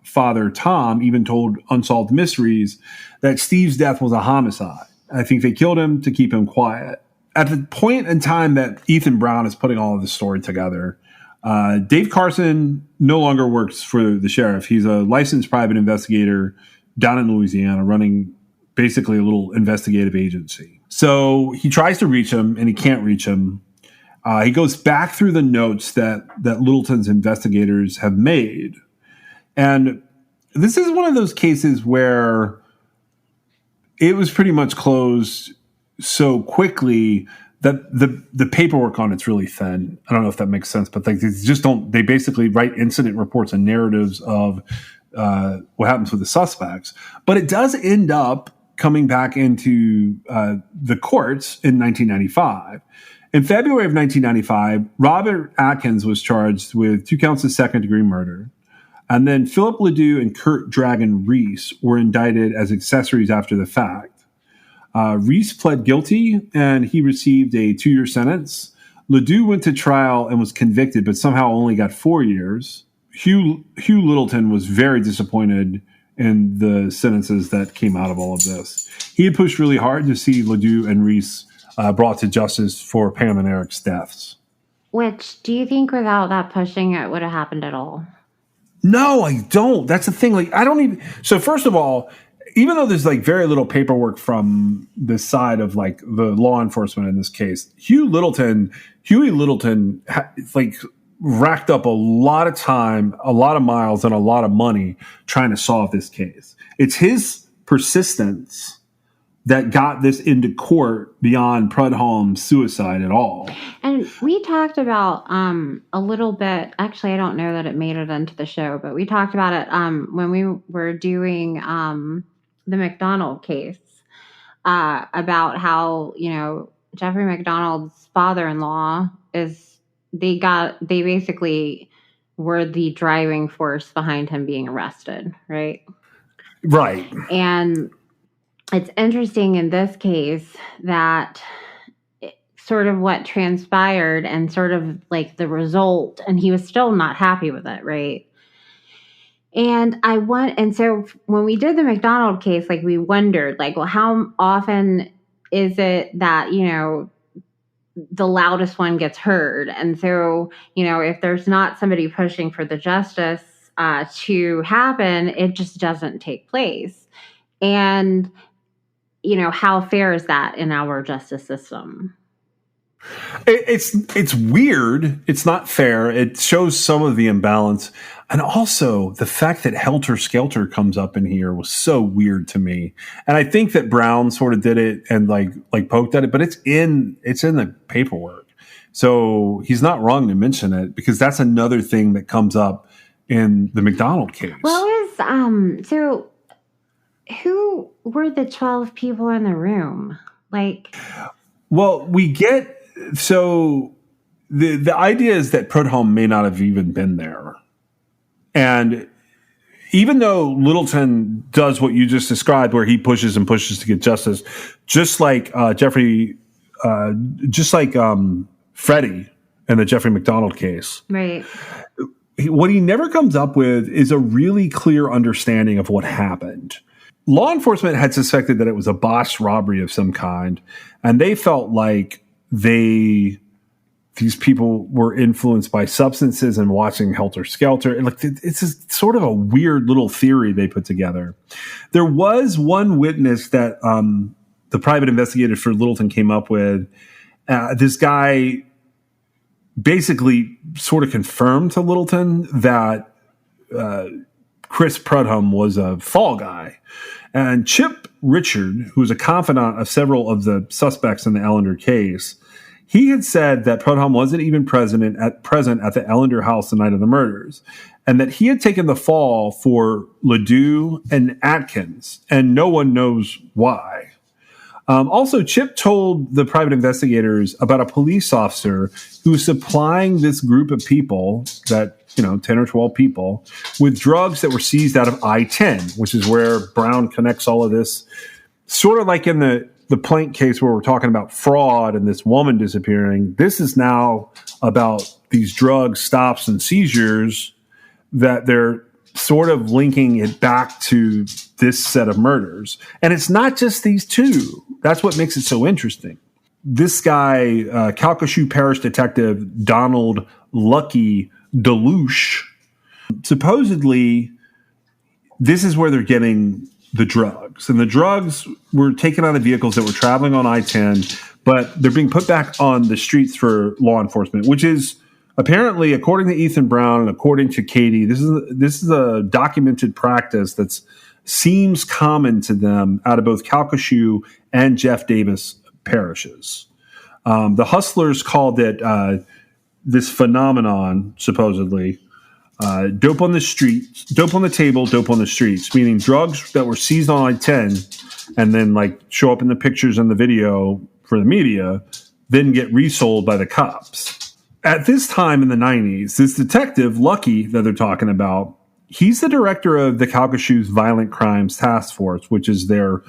father, Tom, even told Unsolved Mysteries that Steve's death was a homicide. I think they killed him to keep him quiet. At the point in time that Ethan Brown is putting all of this story together, Dave Carson no longer works for the sheriff. He's a licensed private investigator down in Louisiana, running basically a little investigative agency. So he tries to reach him, and he can't reach him. He goes back through the notes that Littleton's investigators have made. And this is one of those cases where it was pretty much closed so quickly that the paperwork on it's really thin. I don't know if that makes sense, but they basically write incident reports and narratives of what happens with the suspects. But it does end up coming back into the courts in 1995. In February of 1995, Robert Atkins was charged with 2 counts of second-degree murder. And then Philip Ledoux and Kurt Dragon Reese were indicted as accessories after the fact. Reese pled guilty, and he received a 2-year sentence. Ledoux went to trial and was convicted, but somehow only got 4 years. Hugh Littleton was very disappointed in the sentences that came out of all of this. He had pushed really hard to see Ledoux and Reese brought to justice for Pam and Eric's deaths. Which, do you think without that pushing, it would have happened at all? No, I don't. That's the thing. I don't even. So first of all, even though there's very little paperwork from the side of the law enforcement in this case, Huey Littleton racked up a lot of time, a lot of miles, and a lot of money trying to solve this case. It's his persistence that got this into court beyond Prudhomme's suicide at all. And we talked about a little bit, actually, I don't know that it made it into the show, but we talked about it when we were doing the McDonald case, about how, Jeffrey McDonald's father-in-law they basically were the driving force behind him being arrested, right? Right. And it's interesting in this case that sort of what transpired and sort of the result, and he was still not happy with it, right? And so when we did the McDonald case, we wondered, well, how often is it that, the loudest one gets heard? And so, if there's not somebody pushing for the justice to happen, it just doesn't take place. And how fair is that in our justice system? It's weird. It's not fair. It shows some of the imbalance. And also the fact that Helter Skelter comes up in here was so weird to me. And I think that Brown sort of did it and poked at it, but it's in the paperwork. So he's not wrong to mention it, because that's another thing that comes up in the McDonald case. Well, so who were the 12 people in the room? Well, so the idea is that Prudhomme may not have even been there. And even though Littleton does what you just described, where he pushes and pushes to get justice, just like Freddie in the Jeffrey McDonald case. Right. What he never comes up with is a really clear understanding of what happened. Law enforcement had suspected that it was a botched robbery of some kind, and they felt like these people were influenced by substances and watching Helter Skelter. It's sort of a weird little theory they put together. There was one witness that the private investigator for Littleton came up with. This guy basically sort of confirmed to Littleton that Chris Prudhomme was a fall guy. And Chip Richard, who was a confidant of several of the suspects in the Ellender case, he had said that Prudhomme wasn't even present at the Ellender house the night of the murders, and that he had taken the fall for Ledoux and Atkins, and no one knows why. Also, Chip told the private investigators about a police officer who was supplying this group of people, that 10 or 12 people, with drugs that were seized out of I-10, which is where Brown connects all of this. Sort of like in the Plank case where we're talking about fraud and this woman disappearing. This is now about these drug stops and seizures that they're sort of linking it back to this set of murders. And it's not just these two. That's what makes it so interesting. This guy, Calcasieu Parish Detective Donald Lucky Delouche. Supposedly, this is where they're getting the drugs. And the drugs were taken out of vehicles that were traveling on I-10, but they're being put back on the streets for law enforcement, which is apparently, according to Ethan Brown and according to Katie, this is a documented practice that seems common to them out of both Calcasieu and Jeff Davis parishes. The hustlers called it this phenomenon, supposedly, dope on the streets, dope on the table, dope on the streets, meaning drugs that were seized on I-10 and then like show up in the pictures and the video for the media, then get resold by the cops. At this time in the 90s, this detective, Lucky, that they're talking about, he's the director of the Calcasieu's Violent Crimes Task Force, which is their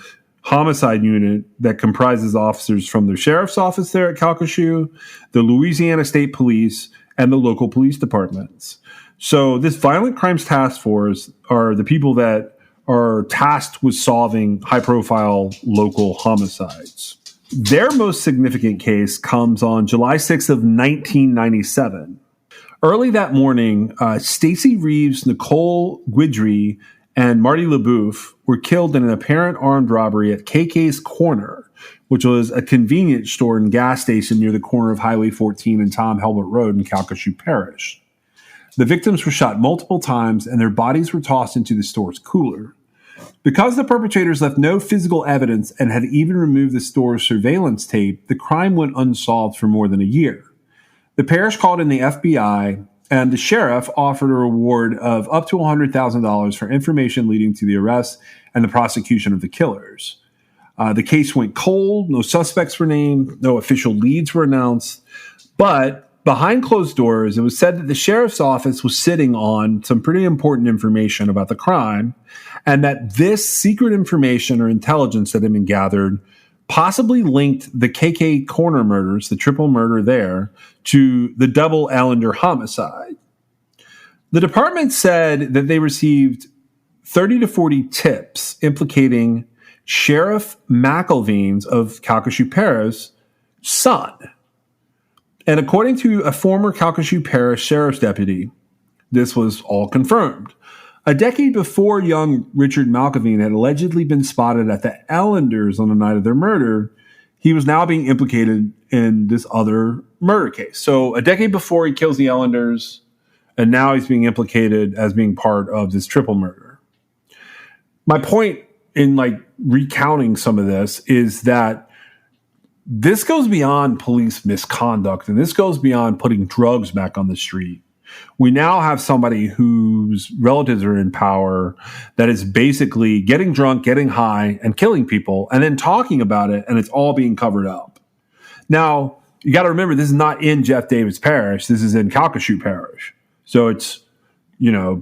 homicide unit that comprises officers from the sheriff's office there at Calcasieu, the Louisiana State Police, and the local police departments. So this Violent Crimes Task Force are the people that are tasked with solving high-profile local homicides. Their most significant case comes on July 6th of 1997. Early that morning, Stacey Reeves, Nicole Guidry, and Marty LaBouffe were killed in an apparent armed robbery at KK's Corner, which was a convenience store and gas station near the corner of Highway 14 and Tom Helbert Road in Calcasieu Parish. The victims were shot multiple times, and their bodies were tossed into the store's cooler. Because the perpetrators left no physical evidence and had even removed the store's surveillance tape, the crime went unsolved for more than a year. The parish called in the FBI, and the sheriff offered a reward of up to $100,000 for information leading to the arrest and the prosecution of the killers. The case went cold, no suspects were named, no official leads were announced, but behind closed doors, it was said that the sheriff's office was sitting on some pretty important information about the crime, and that this secret information or intelligence that had been gathered possibly linked the KK Corner murders, the triple murder there, to the double Allender homicide. The department said that they received 30 to 40 tips implicating Sheriff McElveen's of Calcasieu Parish son. And according to a former Calcasieu Parish sheriff's deputy, this was all confirmed. A decade before young Richard McElveen had allegedly been spotted at the Ellanders on the night of their murder, he was now being implicated in this other murder case. So a decade before he kills the Ellanders, and now he's being implicated as being part of this triple murder. My point in recounting some of this is that this goes beyond police misconduct, and this goes beyond putting drugs back on the street. We now have somebody whose relatives are in power that is basically getting drunk, getting high, and killing people, and then talking about it, and it's all being covered up. Now, you got to remember, this is not in Jeff Davis Parish. This is in Calcasieu Parish. So it's,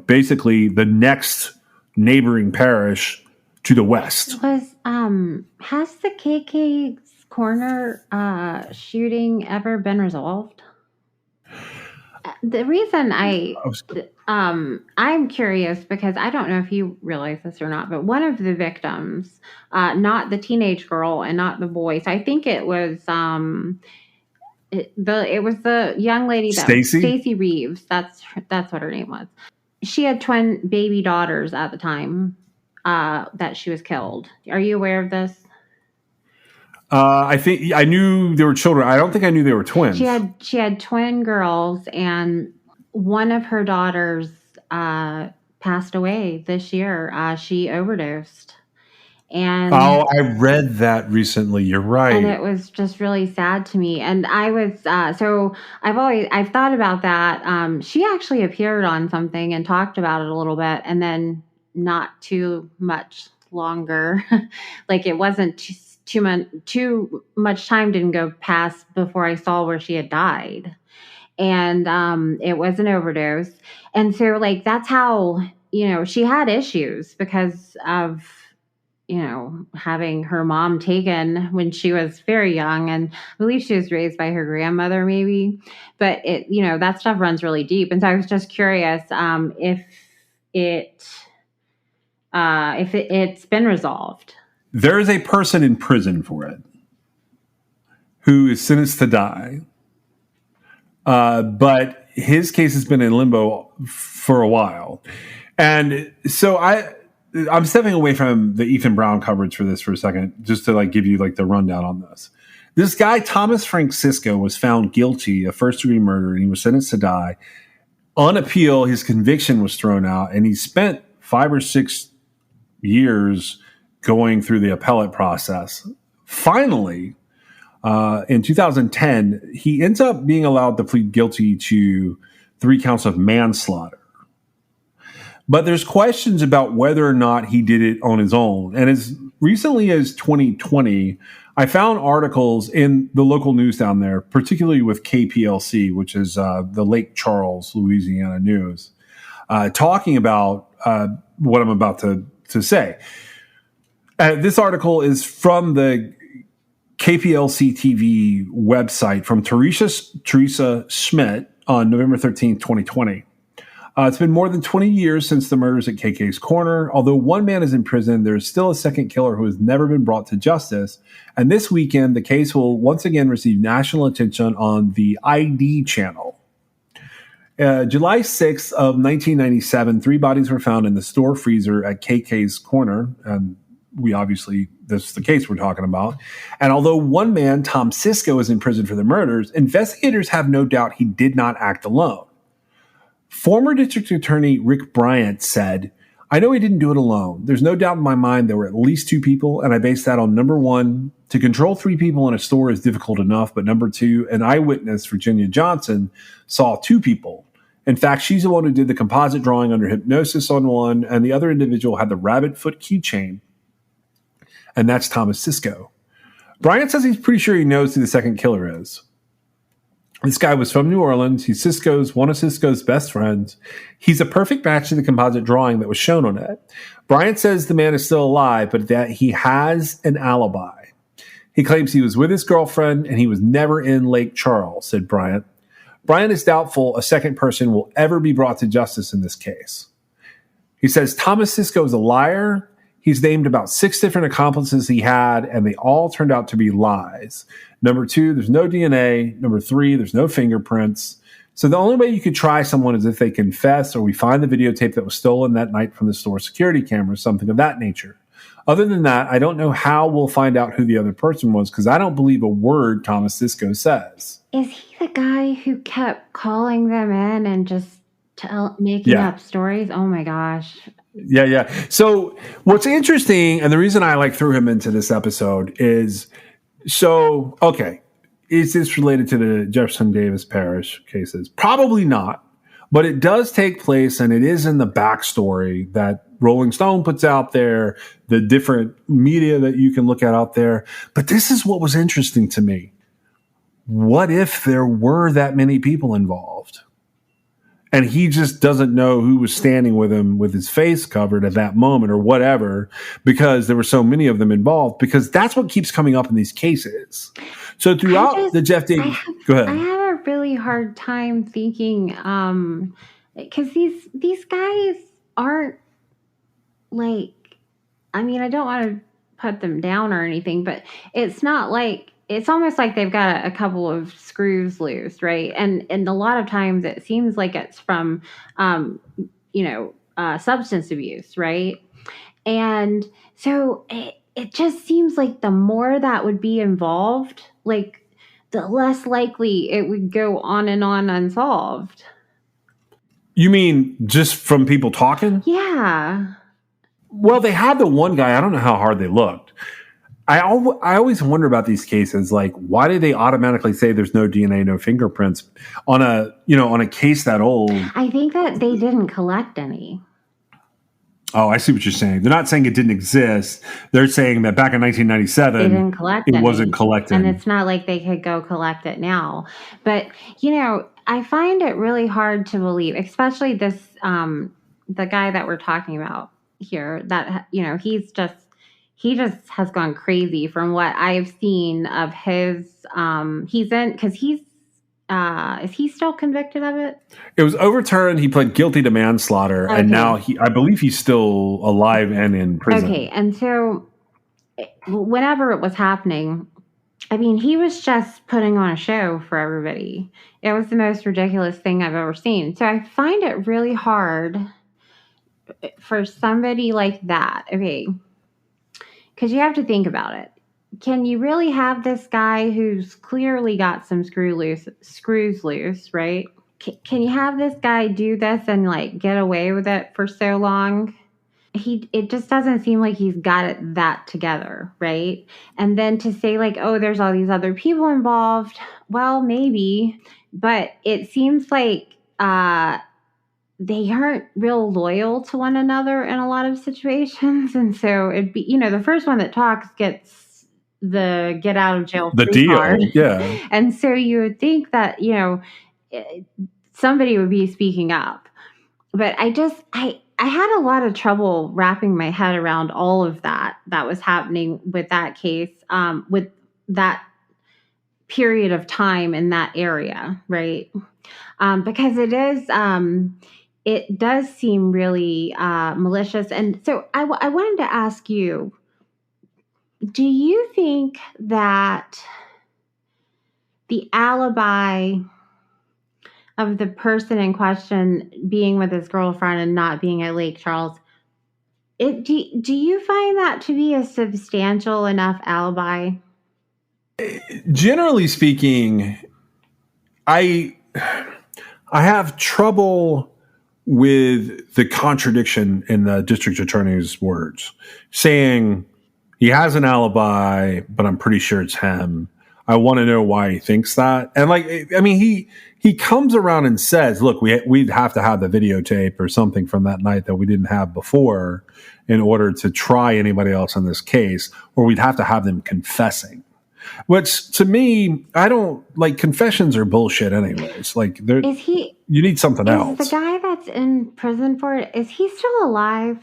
basically the next neighboring parish to the west. Has the KK Corner shooting ever been resolved? The reason I'm curious, because I don't know if you realize this or not, but one of the victims, not the teenage girl and not the boy, so I think it was it was the young lady that Stacey Reeves. That's what her name was. She had twin baby daughters at the time that she was killed. Are you aware of this? I think I knew they were children. I don't think I knew they were twins. She had twin girls, and one of her daughters passed away this year. She overdosed. And I read that recently. You're right. And it was just really sad to me. And I was so I've thought about that. She actually appeared on something and talked about it a little bit, and then not too much longer. It wasn't too much time didn't go past before I saw where she had died. And it was an overdose. And so that's how, she had issues because of, having her mom taken when she was very young. And I believe she was raised by her grandmother maybe, but that stuff runs really deep. And so I was just curious if it's been resolved. There is a person in prison for it who is sentenced to die. But his case has been in limbo for a while. And so I'm stepping away from the Ethan Brown coverage for this for a second, just to like give you like the rundown on this. This guy, Thomas Francisco, was found guilty of first-degree murder, and he was sentenced to die. On appeal, his conviction was thrown out, and he spent 5 or 6 years going through the appellate process. Finally, in 2010, he ends up being allowed to plead guilty to 3 counts of manslaughter. But there's questions about whether or not he did it on his own. And as recently as 2020, I found articles in the local news down there, particularly with KPLC, which is the Lake Charles, Louisiana news, talking about what I'm about to say. This article is from the KPLC TV website from Teresa Schmidt on November 13th, 2020. It's been more than 20 years since the murders at KK's Corner. Although one man is in prison, there is still a second killer who has never been brought to justice. And this weekend, the case will once again receive national attention on the ID channel. July 6th of 1997, 3 bodies were found in the store freezer at KK's Corner. And this is the case we're talking about. And although one man, Tom Sisko, is in prison for the murders, investigators have no doubt he did not act alone. Former District Attorney Rick Bryant said, "I know he didn't do it alone. There's no doubt in my mind there were at least 2 people, and I base that on, number 1, to control 3 people in a store is difficult enough, but number 2, an eyewitness, Virginia Johnson, saw 2 people. In fact, she's the one who did the composite drawing under hypnosis on one, and the other individual had the rabbit foot keychain, and that's Thomas Sisko." Bryant says he's pretty sure he knows who the second killer is. This guy was from New Orleans. He's one of Sisko's best friends. He's a perfect match to the composite drawing that was shown on it. Bryant says the man is still alive, but that he has an alibi. He claims he was with his girlfriend and he was never in Lake Charles, said Bryant. Bryant is doubtful a second person will ever be brought to justice in this case. He says Thomas Sisko is a liar. He's named about 6 different accomplices he had, and they all turned out to be lies. Number 2, there's no DNA. Number 3, there's no fingerprints. So the only way you could try someone is if they confess or we find the videotape that was stolen that night from the store security camera, something of that nature. Other than that, I don't know how we'll find out who the other person was because I don't believe a word Thomas Sisko says. Is he the guy who kept calling them in and just making up stories? Oh my gosh. Yeah. So what's interesting, and the reason I threw him into this episode is, is this related to the Jefferson Davis Parish cases? Probably not, but it does take place, and it is in the backstory that Rolling Stone puts out there, the different media that you can look at out there. But this is what was interesting to me. What if there were that many people involved? And he just doesn't know who was standing with him with his face covered at that moment or whatever, because there were so many of them involved, because that's what keeps coming up in these cases. So throughout the Jeff Davis, go ahead. I have a really hard time thinking, because these guys aren't I don't want to put them down or anything, but it's not like, it's almost like they've got a couple of screws loose, right? And a lot of times it seems like it's from, substance abuse, right? And so it just seems like the more that would be involved, the less likely it would go on and on unsolved. You mean just from people talking? Yeah. Well, they had the one guy. I don't know how hard they looked. I always wonder about these cases. Why do they automatically say there's no DNA, no fingerprints on a case that old? I think that they didn't collect any. Oh, I see what you're saying. They're not saying it didn't exist. They're saying that back in 1997, they didn't collect it wasn't collected. And it's not like they could go collect it now. But, I find it really hard to believe, especially this, the guy that we're talking about here, that, he just has gone crazy from what I've seen of his, is he still convicted of it? It was overturned. He pled guilty to manslaughter, and now I believe he's still alive and in prison. Okay, and so whenever it was happening, I mean, he was just putting on a show for everybody. It was the most ridiculous thing I've ever seen. So I find it really hard for somebody like that. Okay. Because you have to think about it. Can you really have this guy who's clearly got some screws loose, right? Can you have this guy do this and like get away with it for so long? It just doesn't seem like he's got it that together, right? And then to say like, oh, there's all these other people involved. Well, maybe, but it seems like they aren't real loyal to one another in a lot of situations. And so it'd be, the first one that talks gets the get out of jail The free deal. card. Yeah. And so you would think that, somebody would be speaking up. But I had a lot of trouble wrapping my head around all of that was happening with that case, with that period of time in that area, right? Because it does seem really malicious. And so I wanted to ask you, do you think that the alibi of the person in question being with his girlfriend and not being at Lake Charles, do you find that to be a substantial enough alibi? Generally speaking, I have trouble with the contradiction in the district attorney's words, saying he has an alibi, but I'm pretty sure it's him. I want to know why he thinks that. And he comes around and says, look, we'd have to have the videotape or something from that night that we didn't have before in order to try anybody else in this case, or we'd have to have them confessing. Which to me, I don't like. Confessions are bullshit anyways. Like you need something else. The guy that's in prison for it, is he still alive?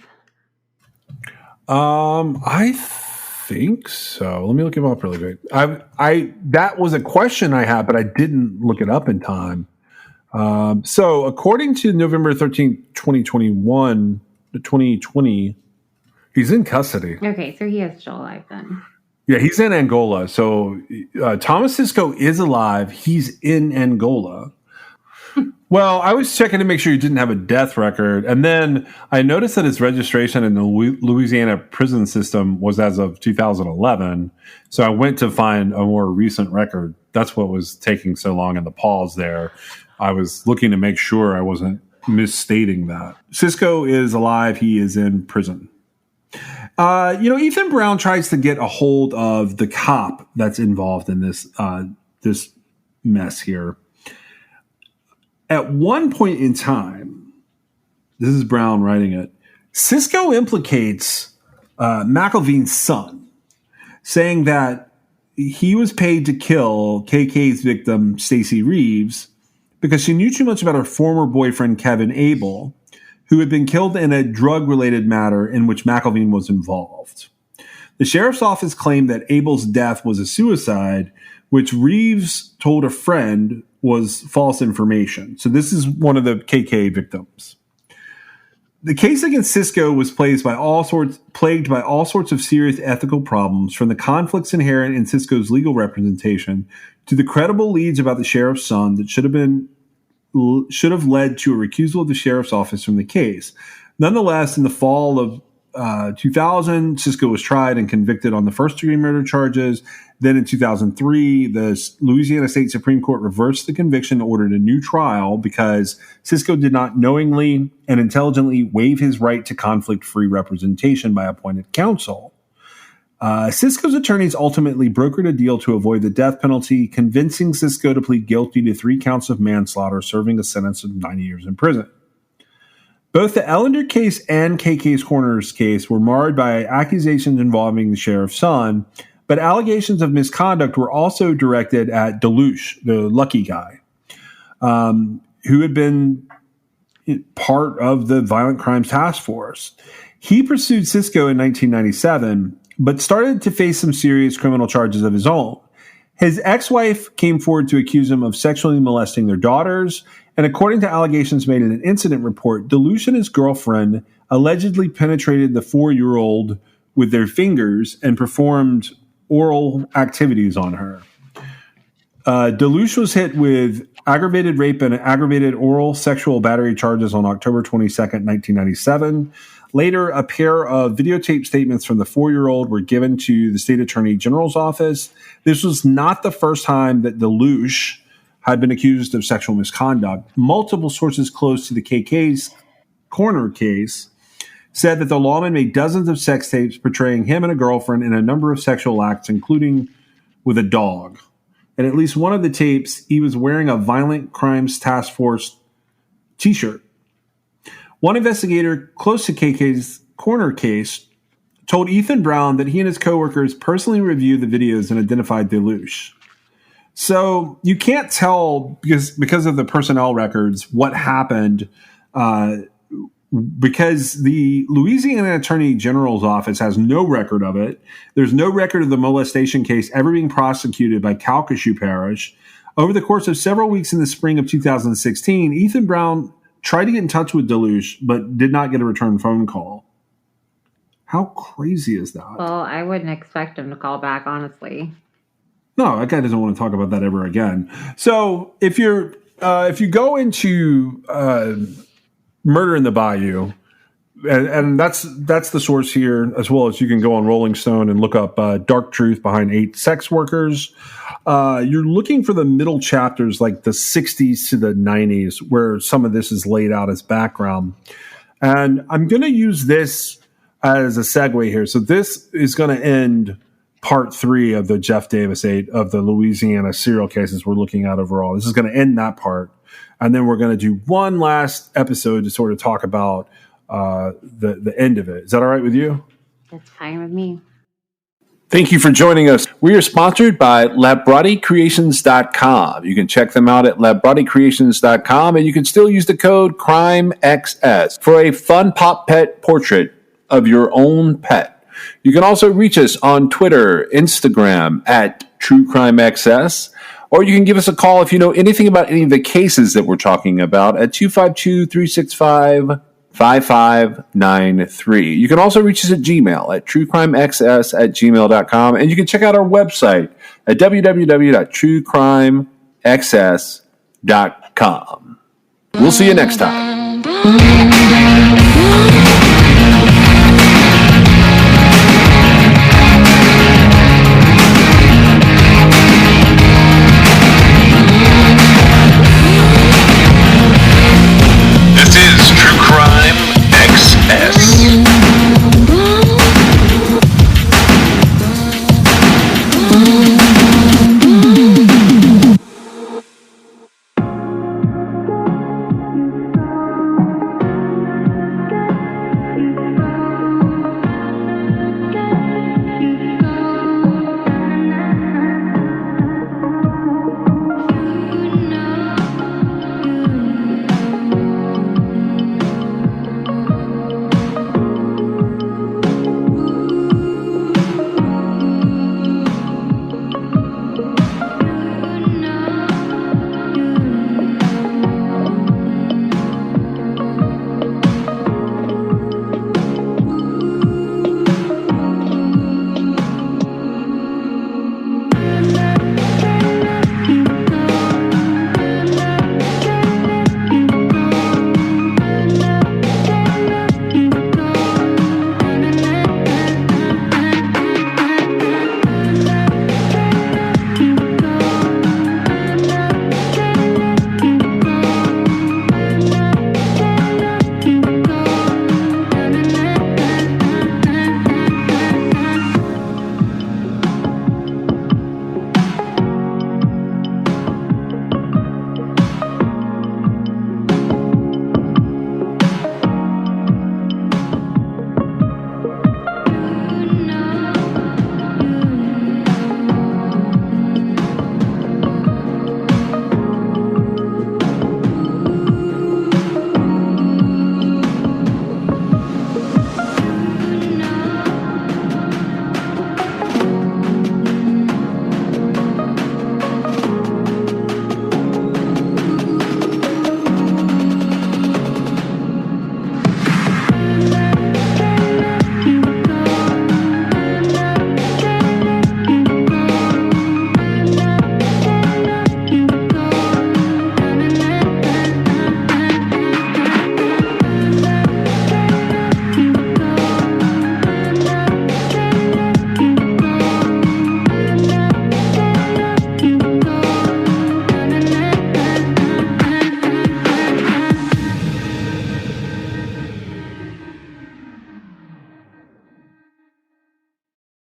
I think so. Let me look him up really quick. That was a question I had, but I didn't look it up in time. So according to November 13th, 2020, he's in custody. Okay, so he is still alive then. Yeah, he's in Angola. So Thomas Cisco is alive. He's in Angola. Well, I was checking to make sure he didn't have a death record. And then I noticed that his registration in the Louisiana prison system was as of 2011. So I went to find a more recent record. That's what was taking so long in the pause there. I was looking to make sure I wasn't misstating that. Cisco is alive. He is in prison. Ethan Brown tries to get a hold of the cop that's involved in this mess here. At one point in time, this is Brown writing it, Cisco implicates McElveen's son, saying that he was paid to kill KK's victim, Stacey Reeves, because she knew too much about her former boyfriend, Kevin Abel, who had been killed in a drug-related matter in which McElveen was involved. The sheriff's office claimed that Abel's death was a suicide, which Reeves told a friend was false information. So this is one of the KK victims. The case against Cisco was plagued by all sorts of serious ethical problems, from the conflicts inherent in Cisco's legal representation to the credible leads about the sheriff's son that should have led to a recusal of the sheriff's office from the case. Nonetheless, in the fall of 2000, Cisco was tried and convicted on the first-degree murder charges. Then in 2003, the Louisiana State Supreme Court reversed the conviction and ordered a new trial because Cisco did not knowingly and intelligently waive his right to conflict-free representation by appointed counsel. Cisco's attorneys ultimately brokered a deal to avoid the death penalty, convincing Cisco to plead guilty to 3 counts of manslaughter, serving a sentence of 90 years in prison. Both the Ellender case and KK's Corners case were marred by accusations involving the sheriff's son, but allegations of misconduct were also directed at Delouche, the lucky guy, who had been part of the Violent Crimes Task Force. He pursued Cisco in 1997, but started to face some serious criminal charges of his own. His ex-wife came forward to accuse him of sexually molesting their daughters, and according to allegations made in an incident report, Delouche and his girlfriend allegedly penetrated the 4-year-old with their fingers and performed oral activities on her. Deluche was hit with aggravated rape and aggravated oral sexual battery charges on October 22nd, 1997. Later, a pair of videotape statements from the 4-year-old were given to the state attorney general's office. This was not the first time that Deluche had been accused of sexual misconduct. Multiple sources close to the KK's corner case said that the lawman made dozens of sex tapes portraying him and a girlfriend in a number of sexual acts, including with a dog. In at least one of the tapes, he was wearing a Violent Crimes Task Force t-shirt. One investigator close to KK's corner case told Ethan Brown that he and his coworkers personally reviewed the videos and identified Deluche. So you can't tell because of the personnel records what happened because the Louisiana Attorney General's office has no record of it. There's no record of the molestation case ever being prosecuted by Calcasieu Parish. Over the course of several weeks in the spring of 2016, Ethan Brown tried to get in touch with Deluche, but did not get a return phone call. How crazy is that? Well, I wouldn't expect him to call back, honestly. No, that guy doesn't want to talk about that ever again. So if you go into Murder in the Bayou, and that's the source here, as well as you can go on Rolling Stone and look up Dark Truth Behind 8 Sex Workers. You're looking for the middle chapters, like the 60s to the 90s, where some of this is laid out as background. And I'm going to use this as a segue here. So this is going to end part 3 of the Jeff Davis 8 of the Louisiana serial cases we're looking at overall. This is going to end that part. And then we're going to do one last episode to sort of talk about the end of it. Is that all right with you? That's fine with me. Thank you for joining us. We are sponsored by LabRottiCreations.com. You can check them out at LabRottiCreations.com, and you can still use the code CRIMEXS for a fun pop pet portrait of your own pet. You can also reach us on Twitter, Instagram at TrueCrimeXS, or you can give us a call if you know anything about any of the cases that we're talking about at 252-365-5593. You can also reach us at Gmail at truecrimexs@gmail.com, and you can check out our website at www.truecrimexs.com. We'll see you next time.